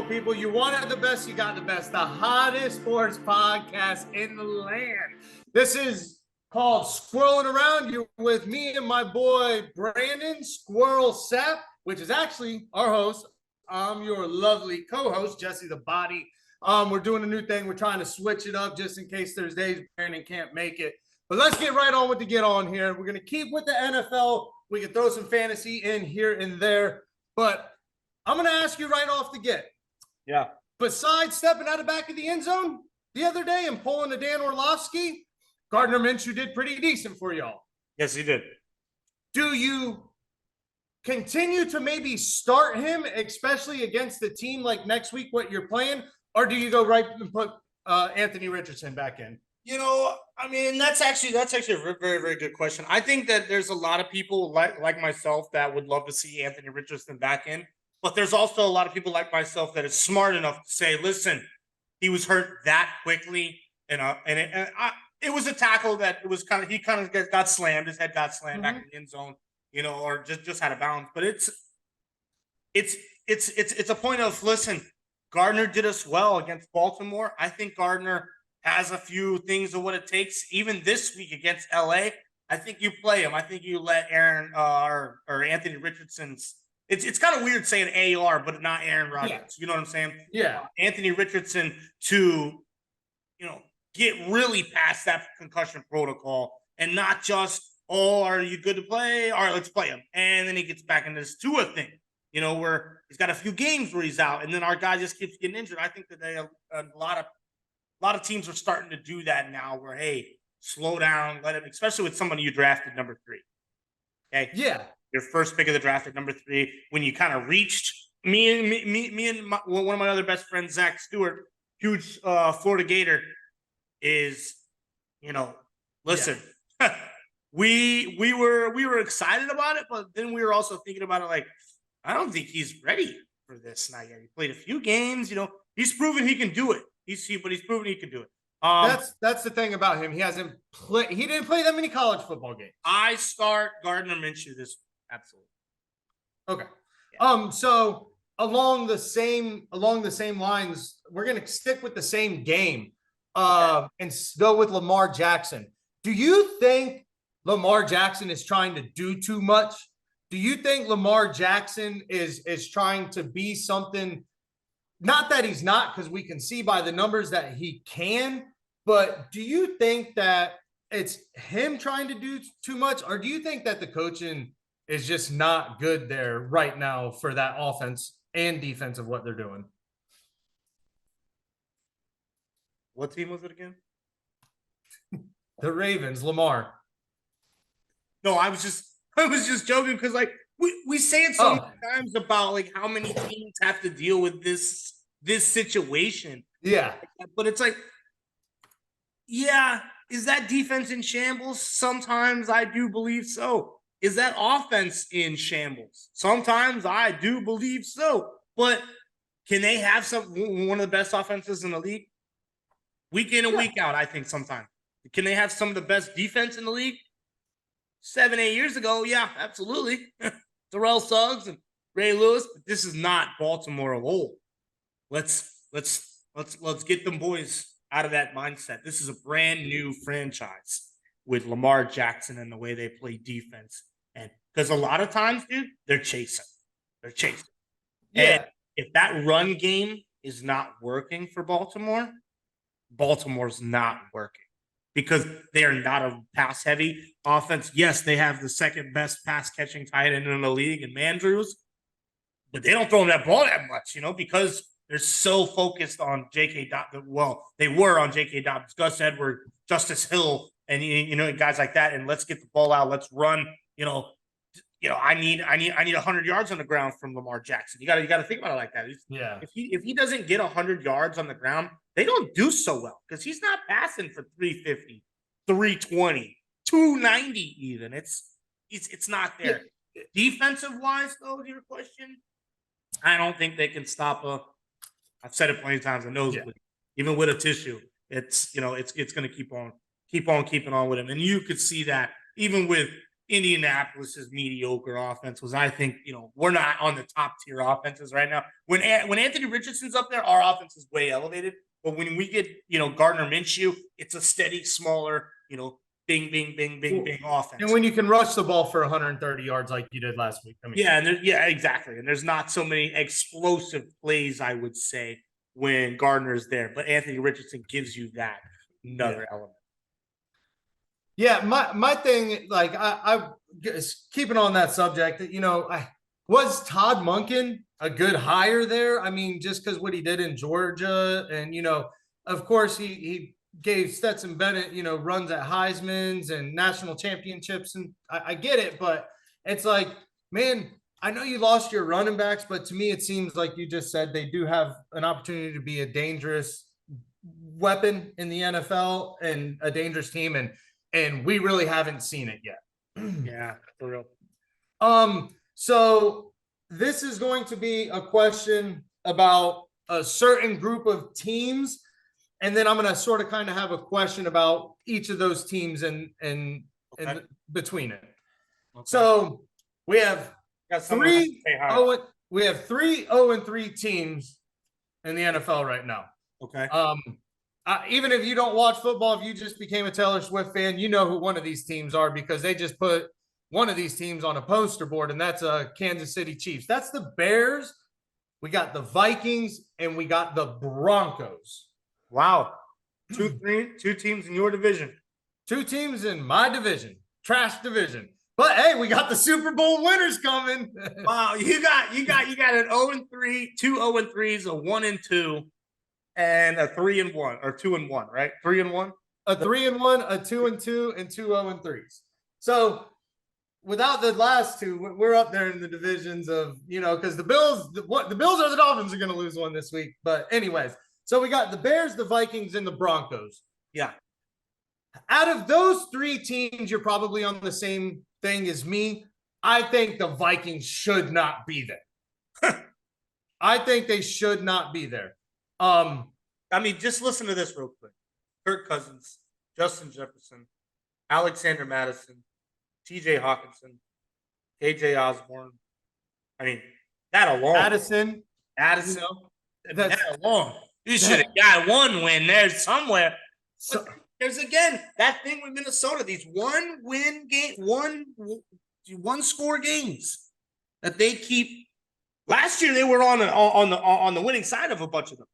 People, you wanted the best, you got the best, the hottest sports podcast in the land. This is called Squirrelin Around. You're with me and my boy Brandon Squirrel Sapp, which is actually our host. I'm your lovely co-host, Jesse the Body. We're doing a new thing. We're trying to switch it up just in case there's days Brandon can't make it. But let's get right on with the get on here. We're going to keep with the NFL. We can throw some fantasy in here and there. But I'm going to ask you right off the get. Yeah. Besides stepping out of back of the end zone the other day and pulling a Dan Orlovsky, Gardner Minshew did pretty decent for y'all. Yes, he did. Do you continue to maybe start him, especially against the team like next week, what you're playing, or do you go right and put Anthony Richardson back in? That's actually a very, very good question. I think that there's a lot of people like myself that would love to see Anthony Richardson back in. But there's also a lot of people like myself that is smart enough to say, listen, he was hurt that quickly. And it was a tackle that it was he kind of got slammed. His head got slammed back in the end zone, or just out of bounds. But it's a point of, listen, Gardner did us well against Baltimore. I think Gardner has a few things of what it takes. Even this week against LA, I think you play him. I think you let Aaron or Anthony Richardson's. It's kind of weird saying AR, but not Aaron Rodgers. Yeah. You know what I'm saying? Yeah. Anthony Richardson to, get really past that concussion protocol and not just, are you good to play? All right, let's play him. And then he gets back into this Tua thing, where he's got a few games where he's out, and then our guy just keeps getting injured. I think that a lot of teams are starting to do that now, where, hey, slow down, let him, especially with somebody you drafted number 3. Okay. Yeah. Your first pick of the draft at number 3, when you kind of reached me and one of my other best friends, Zach Stewart, huge Florida Gator, is, listen, we were excited about it, but then we were also thinking about it like, I don't think he's ready for this now yet. He played a few games, he's proven he can do it. But he's proven he can do it. That's the thing about him. He hasn't played. He didn't play that many college football games. I start Gardner Minshew this absolutely. Okay. Yeah. So along the same lines, we're gonna stick with the same game. And go with Lamar Jackson. Do you think Lamar Jackson is trying to do too much? Do you think Lamar Jackson is trying to be something? Not that he's not, because we can see by the numbers that he can, but do you think that it's him trying to do too much, or do you think that the coaching is just not good there right now for that offense and defense of what they're doing? What team was it again? The Ravens, Lamar. No, I was just joking, because like we say it so many times about like how many teams have to deal with this situation. Yeah. But it's like, yeah, is that defense in shambles? Sometimes I do believe so. Is that offense in shambles? Sometimes I do believe so. But can they have one of the best offenses in the league? Week in and week out, I think sometimes. Can they have some of the best defense in the league? 7-8 years ago, yeah, absolutely. Terrell Suggs and Ray Lewis, but this is not Baltimore of old. Let's get them boys out of that mindset. This is a brand new franchise with Lamar Jackson and the way they play defense. And because a lot of times, dude, they're chasing. Yeah. And if that run game is not working for Baltimore, Baltimore's not working, because they are not a pass-heavy offense. Yes, they have the second best pass-catching tight end in the league in Mandrews, but they don't throw him that ball that much, because they're so focused on J.K. Dobbins. Well, they were on J.K. Dobbins, Gus Edwards, Justice Hill, and guys like that. And let's get the ball out. Let's run. I need 100 yards on the ground from Lamar Jackson. You got to think about it like that. Yeah. If he doesn't get 100 yards on the ground, they don't do so well, because he's not passing for 350, 320, 290 even. It's not there. Yeah. Defensive wise, though, to your question, I don't think they can stop I've said it plenty of times. I know, even with a tissue, it's going to keep on keeping on with him. And you could see that even with Indianapolis's mediocre offense was, I think, we're not on the top tier offenses right now. When Anthony Richardson's up there, our offense is way elevated. But when we get, Gardner Minshew, it's a steady, smaller, bing, bing, bing, bing, bing offense. And when you can rush the ball for 130 yards like you did last week. Exactly. And there's not so many explosive plays, I would say, when Gardner's there. But Anthony Richardson gives you that another element. Yeah, my thing, like I keeping on that subject, was Todd Monken a good hire there? I mean, just because what he did in Georgia, and of course he gave Stetson Bennett, runs at Heisman's and national championships, and I get it, but it's like, man, I know you lost your running backs, but to me it seems like you just said they do have an opportunity to be a dangerous weapon in the NFL and a dangerous team, and we really haven't seen it yet. Yeah, for real. So this is going to be a question about a certain group of teams, and then I'm going to sort of kind of have a question about each of those teams and Okay. between it. Okay. So we have Got someone who wants to say hi. we have 3 0-3 teams in the NFL right now. Okay. Even if you don't watch football, if you just became a Taylor Swift fan, you know who one of these teams are because they just put one of these teams on a poster board, and that's Kansas City Chiefs. That's the Bears. We got the Vikings, and we got the Broncos. Wow. 2 teams in your division. 2 teams in my division, trash division. But hey, we got the Super Bowl winners coming. Wow, you got an 0-3, 2 0-3s, a 1-2, and a 3-1 or 2-1, right? 3-1? A 3-1, a 2-2, and 2 0-3s. So without the last 2, we're up there in the divisions of, because the Bills or the Dolphins are going to lose one this week. But anyways, so we got the Bears, the Vikings, and the Broncos. Yeah. Out of those 3 teams, you're probably on the same thing as me. I think the Vikings should not be there. I think they should not be there. I mean, just listen to this real quick. Kirk Cousins, Justin Jefferson, Alexander Madison, TJ Hawkinson, KJ Osborne. I mean, that alone. Addison. That alone. You should have got one win there somewhere. So, there's again that thing with Minnesota. These one score games that they keep. Last year they were on the winning side of a bunch of them.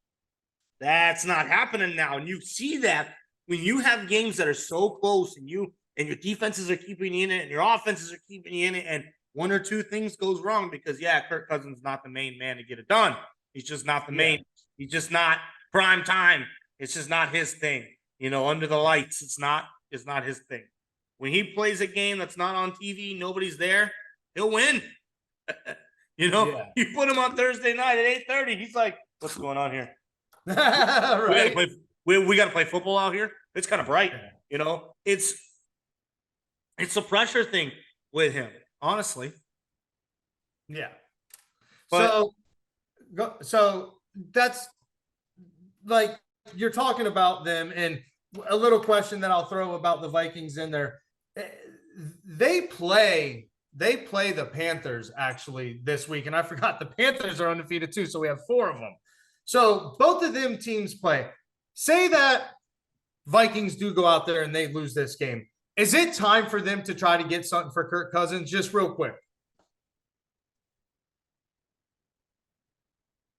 That's not happening now, and you see that when you have games that are so close, and your defenses are keeping you in it, and your offenses are keeping you in it, and 1 or 2 things goes wrong because Kirk Cousins is not the main man to get it done. He's just not the main. He's just not prime time. It's just not his thing. Under the lights, it's not his thing. When he plays a game that's not on TV, nobody's there, he'll win. You put him on Thursday night at 8:30, he's like, what's going on here? Right. We got to play football out here. It's kind of bright. It's a pressure thing with him, honestly. Yeah. But, so that's like you're talking about them, and a little question that I'll throw about the Vikings in there. They play the Panthers actually this week, and I forgot the Panthers are undefeated too, so we have 4 of them. So both of them teams play. Say that Vikings do go out there and they lose this game. Is it time for them to try to get something for Kirk Cousins? Just real quick.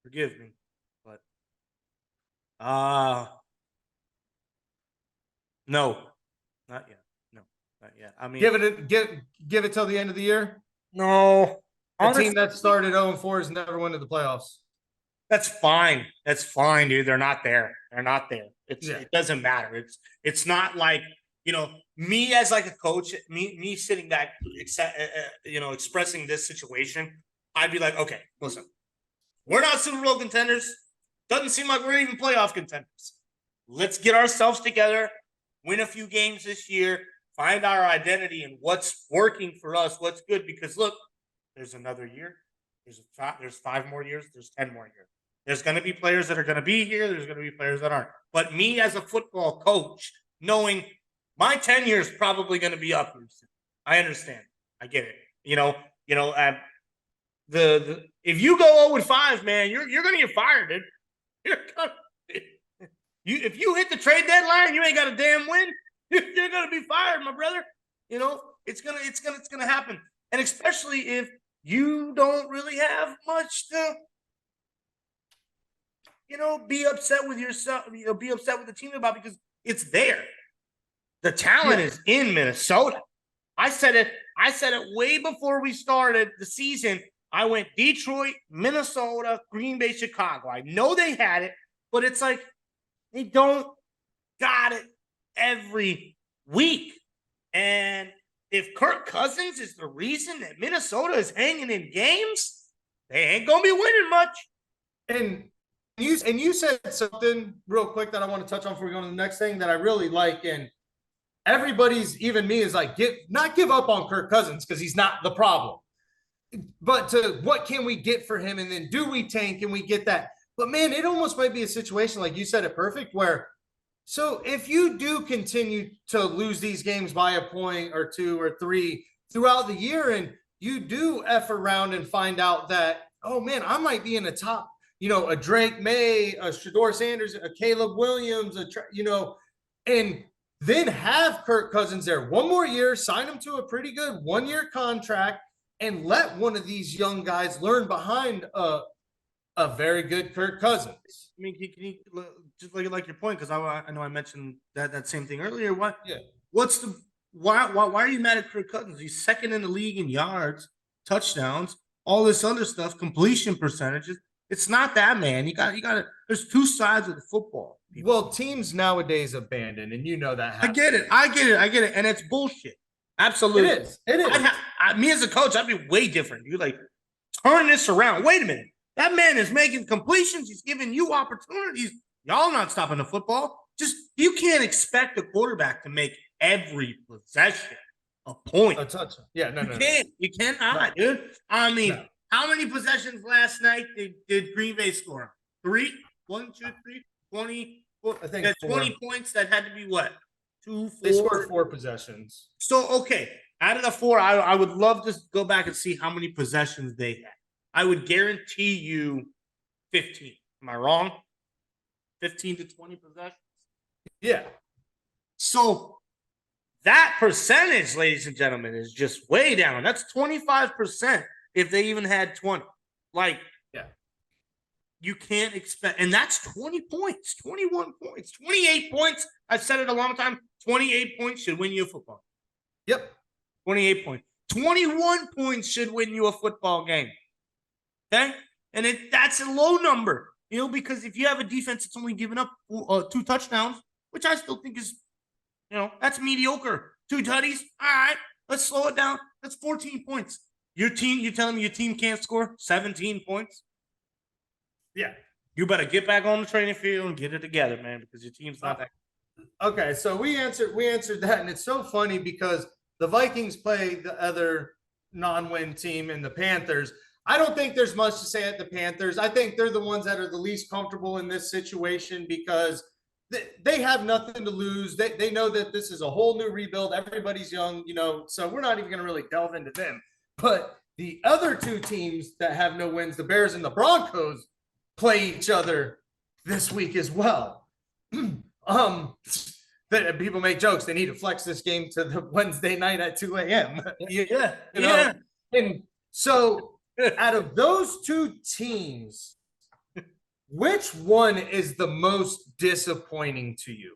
Forgive me, but no, not yet. No, not yet. I mean, give it till the end of the year. No, a team that started 0-4 has never went to the playoffs. That's fine. That's fine, dude. They're not there. They're not there. It doesn't matter. It's not like, me as like a coach, me sitting back, expressing this situation. I'd be like, okay, listen, we're not Super Bowl contenders. Doesn't seem like we're even playoff contenders. Let's get ourselves together, win a few games this year, find our identity and what's working for us, what's good. Because look, there's another year. There's 5 more years. There's 10 more years. There's going to be players that are going to be here. There's going to be players that aren't. But me as a football coach, knowing my tenure is probably going to be up here soon. I understand. I get it. If you go 0-5, man, you're going to get fired, dude. If you hit the trade deadline, you ain't got a damn win. You're going to be fired, my brother. It's gonna happen, and especially if you don't really have much to, be upset with yourself, be upset with the team about, because it's there. The talent is in Minnesota. I said it way before we started the season. I went Detroit, Minnesota, Green Bay, Chicago. I know they had it, but it's like they don't got it every week. And if Kirk Cousins is the reason that Minnesota is hanging in games, they ain't gonna be winning much. And you said something real quick that I want to touch on before we go on to the next thing that I really like. And everybody's, even me, is like, not give up on Kirk Cousins because he's not the problem. But to what can we get for him? And then do we tank and we get that? But man, it almost might be a situation, like you said it perfect, where So if you do continue to lose these games by a point or two or three throughout the year, and you do F around and find out that, oh man, I might be in the top, a Drake May, a Shador Sanders, a Caleb Williams, and then have Kirk Cousins there one more year, sign him to a pretty good 1 year contract, and let one of these young guys learn behind a very good Kirk Cousins. I mean, can you just like your point? Because I know I mentioned that same thing earlier. What? Yeah. What's the why are you mad at Kirk Cousins? He's second in the league in yards, touchdowns, all this other stuff, completion percentages. It's not that, man. You got to. There's two sides of the football. People. Well, teams nowadays abandon, and you know that happens. I get it, and it's bullshit. Absolutely, it is. Me as a coach, I'd be way different. You like turn this around. Wait a minute. That man is making completions. He's giving you opportunities. Y'all not stopping the football. Just you can't expect a quarterback to make every possession a point. A touchdown. Yeah, no. You cannot, dude. I mean, how many possessions last night did Green Bay score? 3? 1, 2, 3, 20. I think 20 points. That had to be what? 2, 4. They scored 4 possessions. So okay, out of the 4, I would love to go back and see how many possessions they had. I would guarantee you 15. Am I wrong? 15 to 20 possessions? Yeah. So that percentage, ladies and gentlemen, is just way down. That's 25% if they even had 20. Like, yeah, you can't expect, and that's 20 points, 21 points, 28 points. I've said it a long time. 28 points should win you a football. Yep. 28 points. 21 points should win you a football game. Okay? And that's a low number, because if you have a defense that's only given up 2 touchdowns, which I still think is, that's mediocre. 2 tutties. All right, let's slow it down. That's 14 points. Your team, you're telling me your team can't score 17 points? Yeah. You better get back on the training field and get it together, man, because your team's not that. Okay, so we answered that, and it's so funny because the Vikings play the other non-win team in the Panthers. I don't think there's much to say at the Panthers. I think they're the ones that are the least comfortable in this situation because they have nothing to lose. They know that this is a whole new rebuild. Everybody's young, so we're not even going to really delve into them. But the other 2 teams that have no wins, the Bears and the Broncos, play each other this week as well. That people make jokes. They need to flex this game to the Wednesday night at 2 a.m. Yeah. And so out of those 2 teams, which one is the most disappointing to you?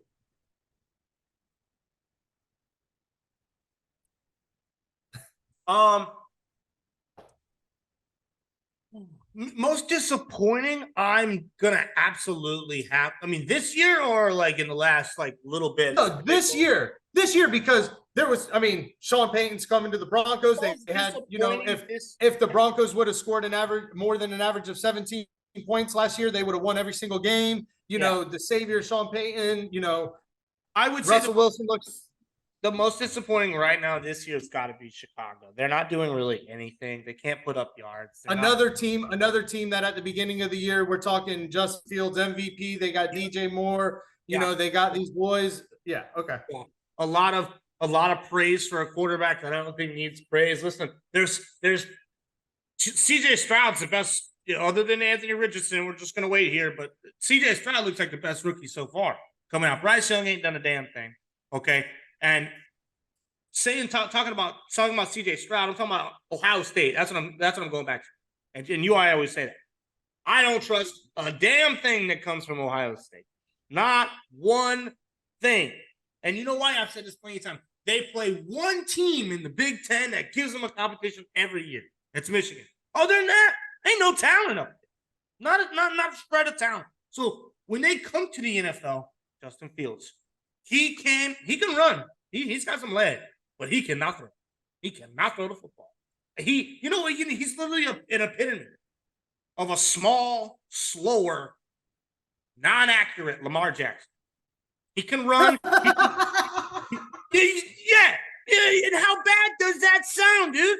Most disappointing, I'm gonna absolutely have. I mean, this year or like in the last little bit? No, this year because there was. I mean, Sean Payton's coming to the Broncos. They had, if the Broncos would have scored more than an average of 17 points last year, they would have won every single game. The savior Sean Payton. I would say Russell Wilson looks. The most disappointing right now this year's got to be Chicago. They're not doing really anything. They can't put up yards. Another team that at the beginning of the year, we're talking Justin Fields MVP. They got DJ Moore. They got these boys. Yeah. Okay. Yeah. A lot of praise for a quarterback that I don't think needs praise. Listen, there's CJ Stroud's the best, other than Anthony Richardson. We're just gonna wait here, but CJ Stroud looks like the best rookie so far coming out. Bryce Young ain't done a damn thing. Okay. And talking about CJ Stroud, I'm talking about Ohio State. That's what I'm going back to. And I always say that. I don't trust a damn thing that comes from Ohio State. Not one thing. And you know why? I've said this plenty of times. They play one team in the Big Ten that gives them a competition every year. It's Michigan. Other than that, ain't no talent up there. Not a spread of talent. So when they come to the NFL, Justin Fields, he can run. He's got some legs, but he cannot throw. He cannot throw the football. He's literally an epitome of a small, slower, non-accurate Lamar Jackson. He can run. And how bad does that sound, dude?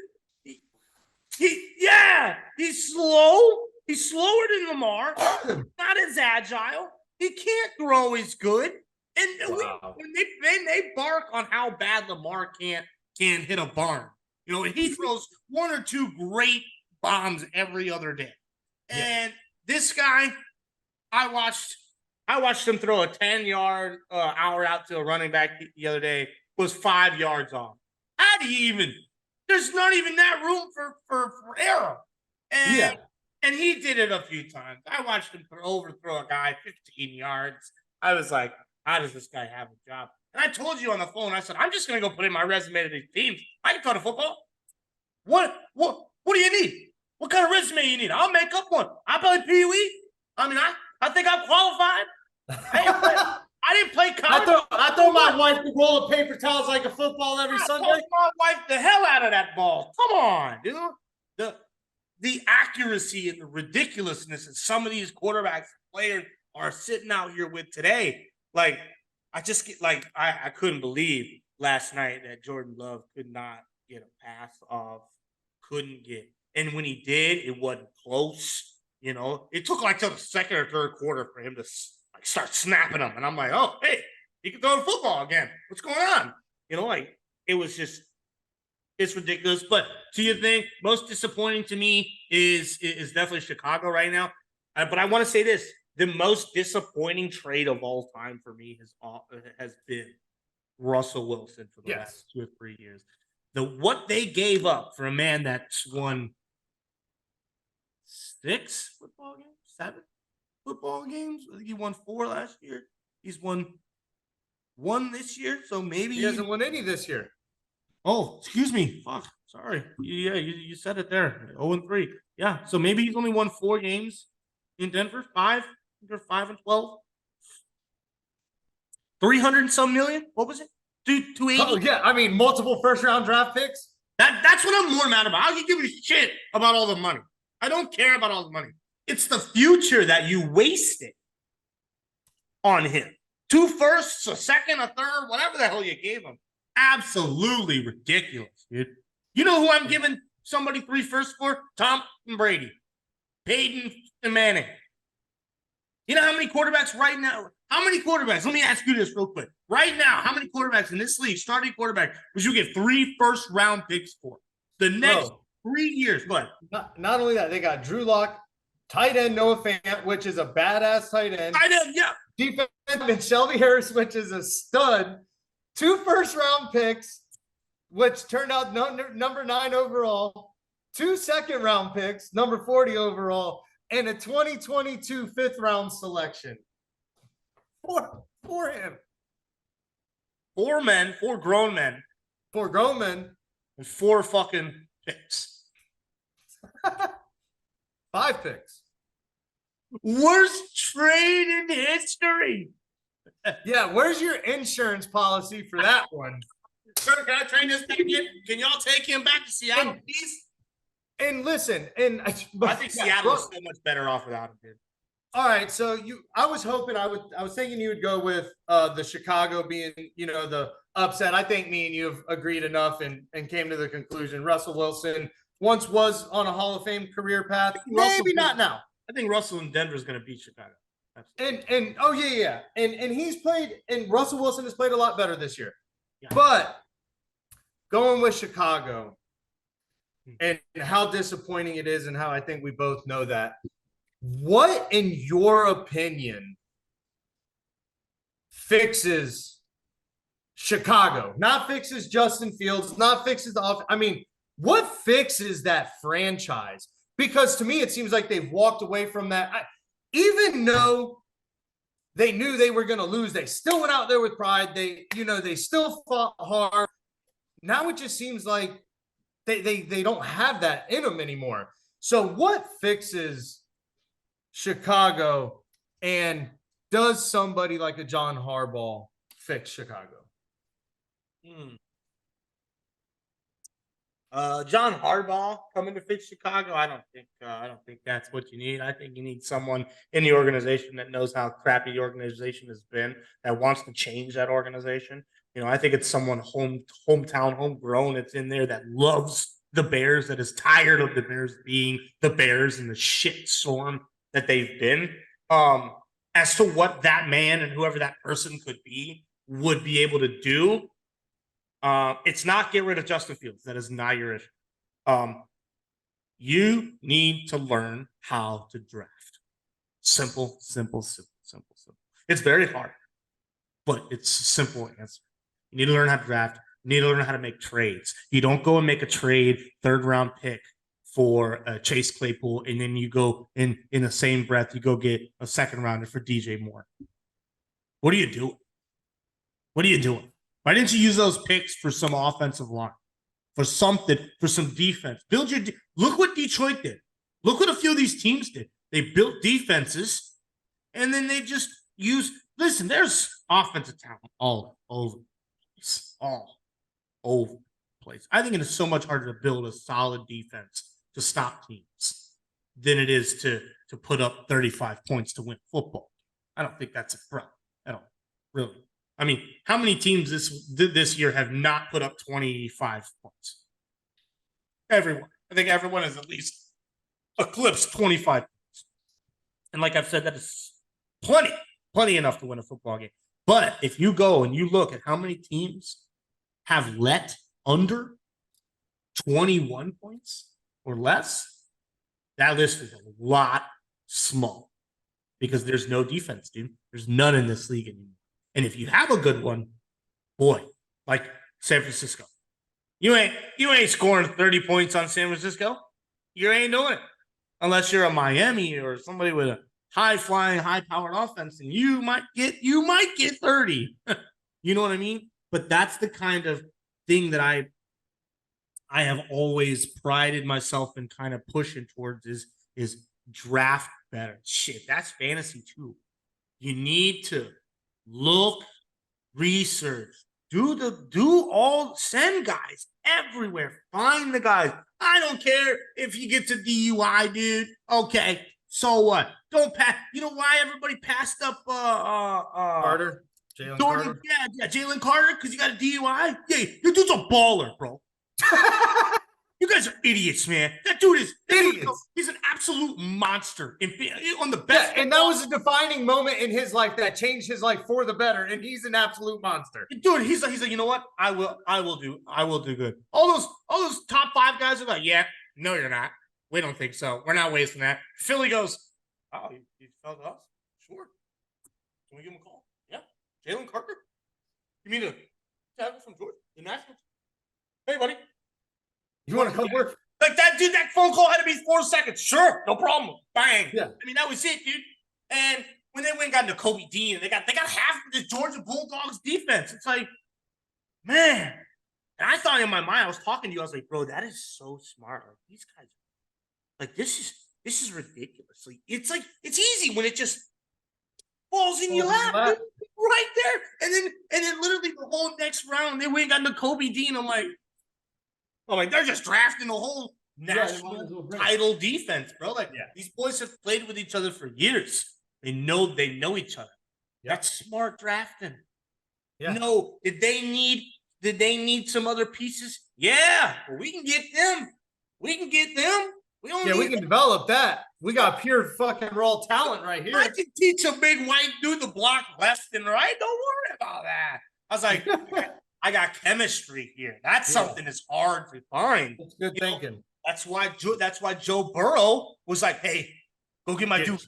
He's slow. He's slower than Lamar. Not as agile. He can't throw as good. And they bark on how bad Lamar can hit a barn. And he throws one or two great bombs every other day. And this guy, I watched him throw a 10-yard hour out to a running back the other day, was 5 yards off. How do you even? There's not even that room for error. And he did it a few times. I watched him overthrow a guy 15 yards. I was like, how does this guy have a job? And I told you on the phone, I said, I'm just going to go put in my resume to these teams. I can throw the football. What do you need? What kind of resume you need? I'll make up one. I play Pee Wee. I mean, I think I'm qualified. I didn't play college. I throw my wife the roll of paper towels like a football every Sunday. I my wife the hell out of that ball. Come on, dude. The accuracy and the ridiculousness that some of these quarterbacks players are sitting out here with today. Like, I just get like I couldn't believe last night that Jordan Love could not get a pass off. Couldn't get. And when he did, it wasn't close. It took like till the second or third quarter for him to start snapping them. And I'm like, oh, hey, he can throw the football again. What's going on? It was just, it's ridiculous. But to your thing, most disappointing to me is definitely Chicago right now. But I want to say this. The most disappointing trade of all time for me has been Russell Wilson for the last 2 or 3 years. What they gave up for a man that's won 6 football games, 7 football games. I think he won 4 last year. He's won 1 this year, so maybe he hasn't won any this year. Oh, excuse me. Fuck. Sorry. Yeah, you said it there. 0-3. Yeah, so maybe he's only won 4 games in Denver. 5. They're 5-12. 300 and some million. What was it? 280. Oh yeah, I mean multiple first-round draft picks. That's what I'm more mad about. I don't give a shit about all the money. I don't care about all the money. It's the future that you wasted on him. 2 firsts, a second, a third, whatever the hell you gave him. Absolutely ridiculous, dude. You know who I'm giving somebody 3 firsts for? Tom and Brady. Peyton and Manning. You know how many quarterbacks right now? How many quarterbacks? Let me ask you this real quick. Right now, how many quarterbacks in this league, starting quarterback, would you get 3 first-round picks for? The next 3 years. Go ahead. Not only that, they got Drew Lock, tight end Noah Fant, which is a badass tight end. Tight end, yeah. Defense Shelby Harris, which is a stud. 2 first-round picks, which turned out number 9 overall. 2 second-round picks, number 40 overall, and a 2022 5th-round selection. For him. 4 men, 4 grown men. 4 grown men. And 4 fucking picks. 5 picks. Worst trade in history. Yeah, where's your insurance policy for that one? Sir, can I trade this back in? Can y'all take him back to Seattle, please? And listen, and I think Seattle is so much better off without him, dude. All right, so I was thinking you would go with the Chicago being, the upset. I think me and you have agreed enough and came to the conclusion Russell Wilson once was on a Hall of Fame career path. Maybe not now. I think Russell in Denver is going to beat Chicago. And oh yeah. And he's played, and Russell Wilson has played a lot better this year. Yeah. But going with Chicago and how disappointing it is and how I think we both know that. What, in your opinion, fixes Chicago? Not fixes Justin Fields, not fixes the offense. I mean, what fixes that franchise? Because to me, it seems like they've walked away from that. Even though they knew they were going to lose, they still went out there with pride. They still fought hard. Now it just seems like they don't have that in them anymore. So what fixes Chicago, and does somebody like a John Harbaugh fix Chicago? John Harbaugh coming to fix Chicago. I don't think that's what you need. I think you need someone in the organization that knows how crappy the organization has been, that wants to change that organization. I think it's someone hometown, homegrown that's in there that loves the Bears, that is tired of the Bears being the Bears and the shit storm that they've been. And as to what that man and whoever that person could be would be able to do. It's not get rid of Justin Fields. That is not your issue. You need to learn how to draft. Simple. It's very hard, but it's a simple answer. You need to learn how to draft. You need to learn how to make trades. You don't go and make a trade, 3rd round pick for Chase Claypool, and then you go in the same breath, you go get a 2nd rounder for DJ Moore. What are you doing? Why didn't you use those picks for some offensive line, for something, for some defense? Look what Detroit did. Look what a few of these teams did. They built defenses, and then they just used. Listen, there's offensive talent all over the place. All over the place. I think it is so much harder to build a solid defense to stop teams than it is to put up 35 points to win football. I don't think that's a problem at all. Really. I mean, how many teams this year have not put up 25 points? Everyone. I think everyone has at least eclipsed 25 points. And like I've said, that is plenty enough to win a football game. But if you go and you look at how many teams have let under 21 points or less, that list is a lot small because there's no defense, dude. There's none in this league anymore. And if you have a good one, boy, like San Francisco, you ain't scoring 30 points on San Francisco. You ain't doing it unless you're a Miami or somebody with a high-flying, high-powered offense, and you might get 30. You know what I mean? But that's the kind of thing that I have always prided myself in kind of pushing towards is draft better. Shit, that's fantasy too. You need to look, research, send guys everywhere. Find the guys. I don't care if he gets a DUI, dude. Okay, so what? Don't pass. You know why everybody passed up Carter? Jalen Carter? Yeah, Jalen Carter, because you got a DUI? Yeah, your dude's a baller, bro. You guys are idiots, man. That dude is idiots. He's an absolute monster on the best. Yeah, and that was a defining moment in his life that changed his life for the better. And he's an absolute monster, dude. He's like, you know what? I will do good. All those top 5 guys are like, yeah, no, you're not. We don't think so. We're not wasting that. Philly goes, oh, you felt us? Sure. Can we give him a call? Yeah. Jalen Carter. You mean a tackle from Georgia, the Nationals? Hey, buddy. You want to come work? Like that, dude, that phone call had to be 4 seconds. Sure, no problem. Bang. Yeah. I mean, that was it, dude. And when they went and got Nakobe Dean, they got half of the Georgia Bulldogs defense. It's like, man. And I thought in my mind, I was talking to you, I was like, bro, that is so smart. Like these guys, like this is ridiculous. Like it's easy when it just falls in your lap, dude, right there. And then literally the whole next round, they went and got Nakobe Dean. I'm like, they're just drafting the whole national title defense, bro. Like, these boys have played with each other for years. They know each other. Yep. That's smart drafting. Yeah. No, did they need some other pieces? Yeah, well, we can get them. We can develop that. We got pure fucking raw talent right here. I can teach a big white dude to block left and right. Don't worry about that. I was like, I got chemistry here. That's something that's hard to find. That's good thinking. That's why Joe Burrow was like, "Hey, go get my dude.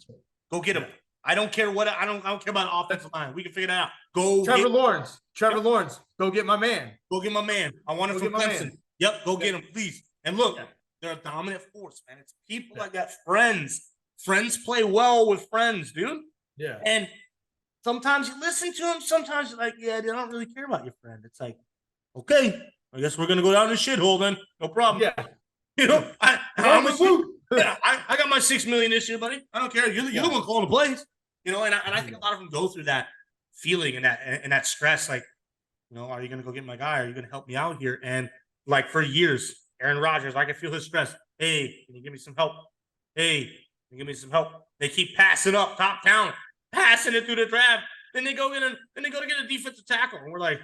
Go get him. I don't care what. I don't care about an offensive line. We can figure that out. Go, Trevor Lawrence. Go get my man. Go get my man. I want him from Clemson. Yep, go get him, please. And look, they're a dominant force, man. It's people like that. Friends play well with friends, dude. Yeah. And sometimes you listen to them. Sometimes you're like, yeah, they don't really care about your friend. It's like, okay, I guess we're gonna go down the shithole then. No problem. Yeah. You know, I got my $6 million this year, buddy. I don't care. You're the one calling the plays. You know, and I think a lot of them go through that feeling and that stress. Like, you know, are you gonna go get my guy? Are you gonna help me out here? And like for years, Aaron Rodgers, I can feel his stress. Hey, can you give me some help? Hey, can you give me some help? They keep passing up top talent, passing it through the draft. Then they go to get a defensive tackle, and we're like,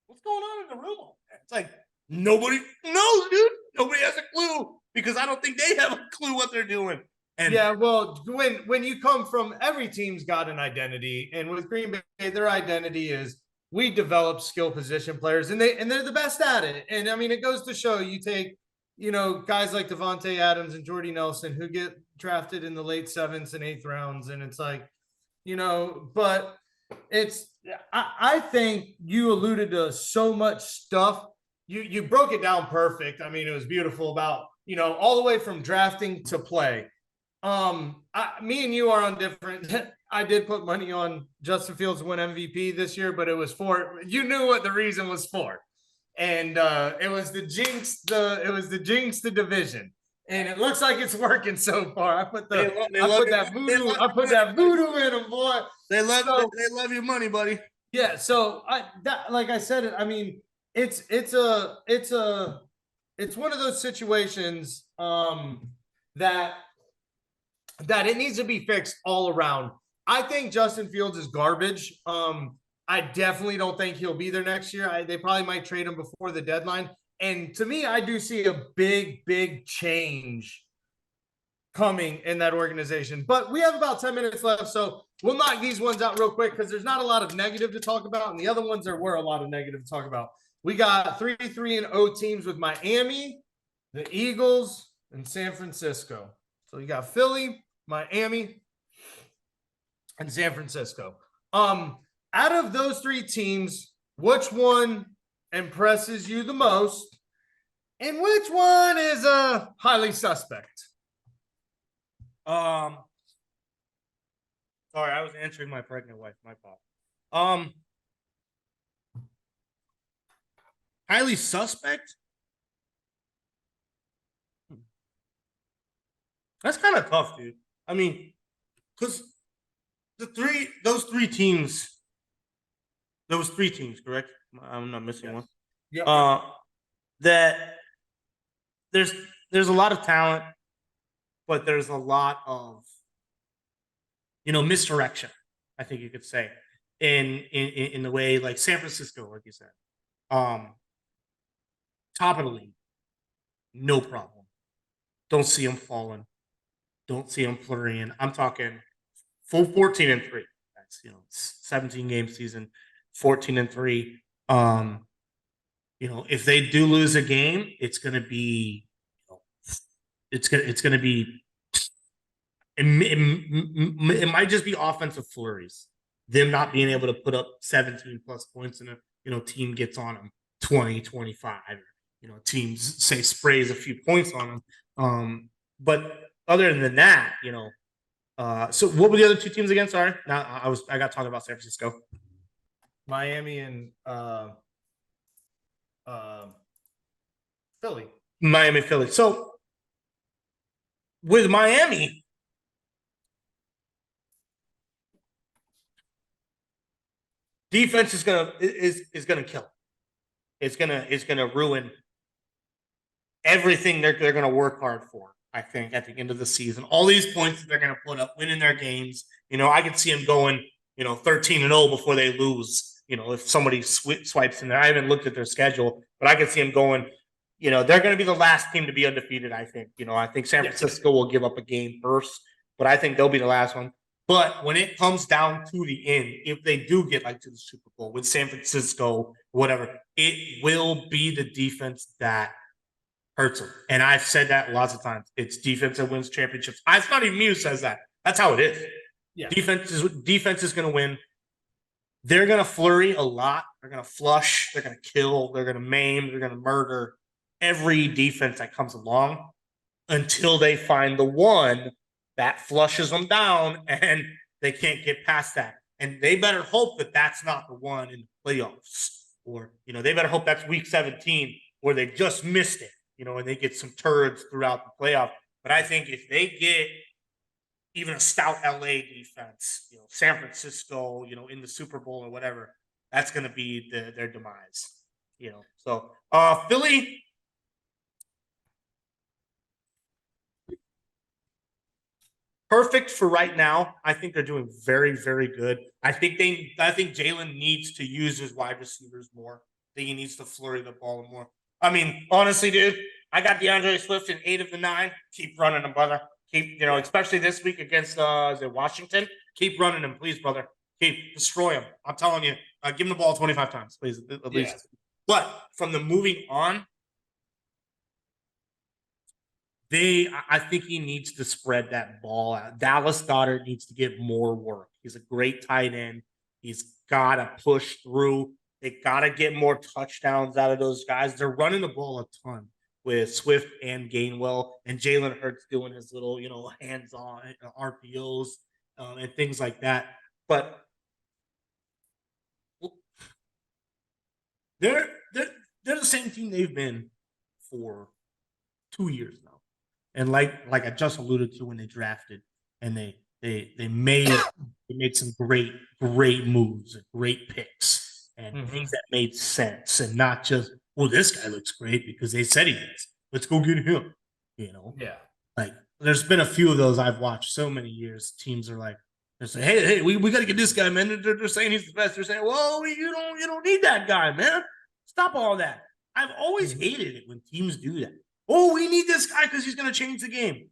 what's going on in the room? It's like nobody knows, dude. Nobody has a clue because I don't think they have a clue what they're doing. And yeah, well, when you come from, every team's got an identity, and with Green Bay, their identity is we develop skill position players, and they're the best at it. And I mean, it goes to show, you take, guys like Devontae Adams and Jordy Nelson who get drafted in the late 7th and 8th rounds, and it's like, but I think you alluded to so much stuff. You broke it down perfect. I mean, it was beautiful about, all the way from drafting to play. Me and you are on different. I did put money on Justin Fields to win MVP this year, but it was you knew what the reason was for, and it was the jinx. The division, and it looks like it's working so far. I put that voodoo in them, boy. They love your money, buddy. Yeah. So like I said, I mean, it's one of those situations that it needs to be fixed all around. I think Justin Fields is garbage. I definitely don't think he'll be there next year. They probably might trade him before the deadline. And to me, I do see a big, big change coming in that organization. But we have about 10 minutes left, so we'll knock these ones out real quick because there's not a lot of negative to talk about. And the other ones, there were a lot of negative to talk about. We got 3-3-0 teams with Miami, the Eagles, and San Francisco. So you got Philly, Miami, and San Francisco. Out of those 3 teams, which one impresses you the most, and which one is highly suspect? Sorry, I was answering my pregnant wife. My fault. Highly suspect. That's kind of tough, dude. I mean, because those three teams, correct? I'm not missing one. Yeah. That there's a lot of talent, but there's a lot of misdirection, I think you could say, in the way, like San Francisco, like you said, top of the league, no problem. Don't see them falling. Don't see them flurrying. I'm talking full 14-3. That's 17 game season, 14-3. If they do lose a game, it's gonna be, it might just be offensive flurries. Them not being able to put up 17 plus points, and a team gets on them 20, 25. Teams say sprays a few points on them. But other than that, so what were the other 2 teams again? Sorry, I got talking about San Francisco, Miami, and Philly. Miami, Philly. So with Miami, defense is gonna kill. It's gonna ruin everything they're gonna work hard for. I think at the end of the season, all these points that they're gonna put up, winning their games. I could see them going 13-0 before they lose. If somebody swipes in there, I haven't looked at their schedule, but I could see them going. They're going to be the last team to be undefeated. I think. I think San Francisco will give up a game first, but I think they'll be the last one. But when it comes down to the end, if they do get to the Super Bowl with San Francisco, whatever, it will be the defense that hurts them. And I've said that lots of times. It's defense that wins championships. It's not even me who says that. That's how it is. Yeah. Defense is going to win. They're going to flurry a lot. They're going to flush. They're going to kill. They're going to maim. They're going to murder every defense that comes along until they find the one that flushes them down, and they can't get past that. And they better hope that that's not the one in the playoffs, or they better hope that's week 17 where they just missed it, and they get some turds throughout the playoff. But I think if they get even a stout LA defense, San Francisco, in the Super Bowl or whatever, that's going to be their demise. So Philly. Perfect for right now. I think they're doing very, very good. I think Jalen needs to use his wide receivers more. I think he needs to flurry the ball more. I mean, honestly, dude, I got DeAndre Swift in 8 of the 9. Keep running him, brother. Keep, especially this week against is it Washington? Keep running him, please, brother. Keep destroy him. I'm telling you. Give him the ball 25 times, please, at least. But from the moving on, I think he needs to spread that ball out. Dallas Goedert needs to get more work. He's a great tight end. He's got to push through. They got to get more touchdowns out of those guys. They're running the ball a ton with Swift and Gainwell, and Jalen Hurts doing his little, hands-on RPOs and things like that. But they're the same team they've been for 2 years now. And like I just alluded to when they drafted, and they made some great moves and great picks and things that made sense, and not just, well, this guy looks great because they said he is. Let's go get him. Yeah. Like there's been a few of those I've watched so many years. Teams are like, they're saying, hey, we got to get this guy, man. They're saying he's the best. They're saying, well, you don't need that guy, man. Stop all that. I've always hated it when teams do that. Oh, we need this guy because he's going to change the game.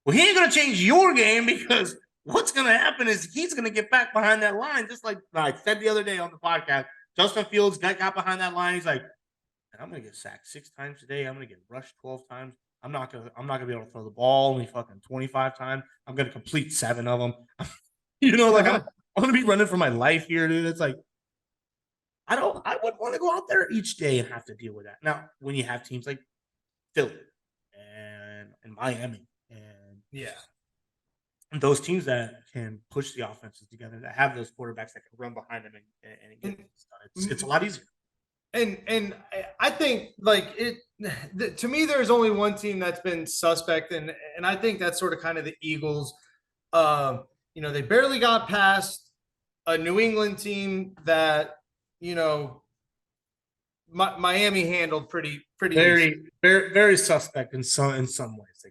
Well, he ain't going to change your game, because what's going to happen is he's going to get back behind that line. Just like I said the other day on the podcast, Justin Fields got behind that line. He's like, I'm going to get sacked 6 times today. I'm going to get rushed 12 times. I'm not going to be able to throw the ball only fucking 25 times. I'm going to complete 7 of them. I'm going to be running for my life here, dude. It's like, I would want to go out there each day and have to deal with that. Now, when you have teams like Philly and Miami and those teams that can push the offenses together, that have those quarterbacks that can run behind them and get things done, it's a lot easier. And I think to me, there's only one team that's been suspect, and I think that's sort of kind of the Eagles. They barely got past a New England team that Miami handled pretty very very suspect in some ways.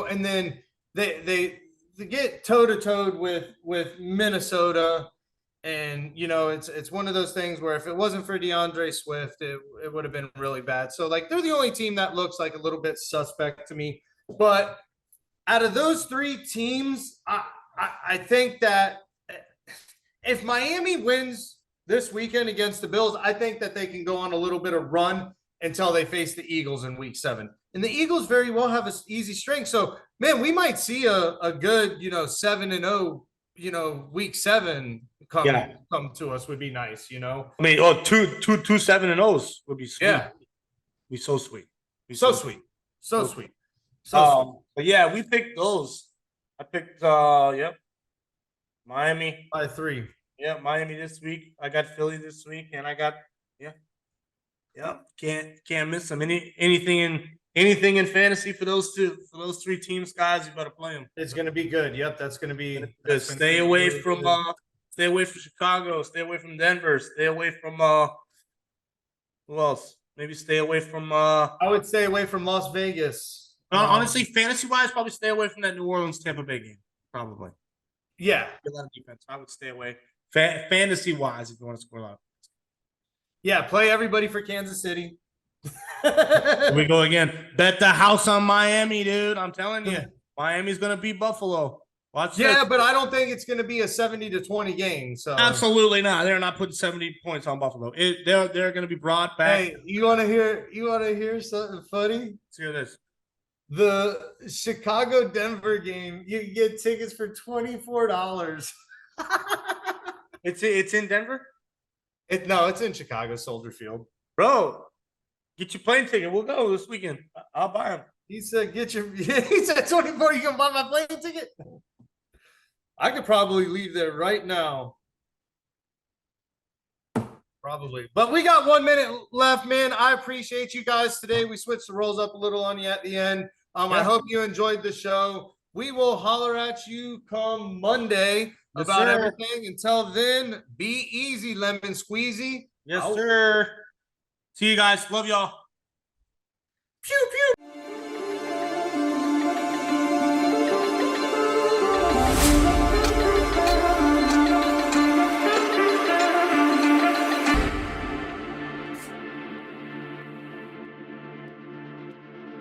And then they get toe to toe with Minnesota, and it's one of those things where if it wasn't for DeAndre Swift, it would have been really bad. So they're the only team that looks like a little bit suspect to me. But out of those 3 teams, I think that if Miami wins this weekend against the Bills, I think that they can go on a little bit of run until they face the Eagles in week 7. And the Eagles very well have an easy strength. So, man, we might see a good, 7-0, week 7 come to us would be nice, I mean, two 7-0s would be sweet. Yeah. Be so sweet. So sweet. But yeah, we picked those. I picked Miami by 3. Yeah, Miami this week. I got Philly this week, and I got can't miss them. Anything in fantasy for those 3 teams, guys. You better play them. It's going to be good. Yep, that's going to be. Stay away from Chicago. Stay away from Denver. Stay away from who else? Maybe stay away from. I would stay away from Las Vegas. Honestly, fantasy wise, probably stay away from that New Orleans Tampa Bay game. Probably. Yeah. A lot of defense. I would stay away. Fantasy wise, if you want to score a lot. Yeah, play everybody for Kansas City. Here we go again. Bet the house on Miami, dude. I'm telling you, Yeah. Miami's gonna beat Buffalo. Watch Yeah, this. but I don't think it's going to be a 70-20 game. So Absolutely not. They're not putting 70 points on Buffalo. They're going to be brought back. Hey, you want to hear something funny? Let's hear this. The Chicago-Denver game, you can get tickets for $24. It's in Denver? No, it's in Chicago, Soldier Field. Bro, get your plane ticket. We'll go this weekend. I'll buy them. He said, he said 24, you can buy my plane ticket? I could probably leave there right now. Probably. But we got 1 minute left, man. I appreciate you guys today. We switched the rolls up a little on you at the end. I hope you enjoyed the show. We will holler at you come Monday about everything. Until then, be easy, lemon squeezy. Yes, sir. See you guys. Love y'all. Pew, pew.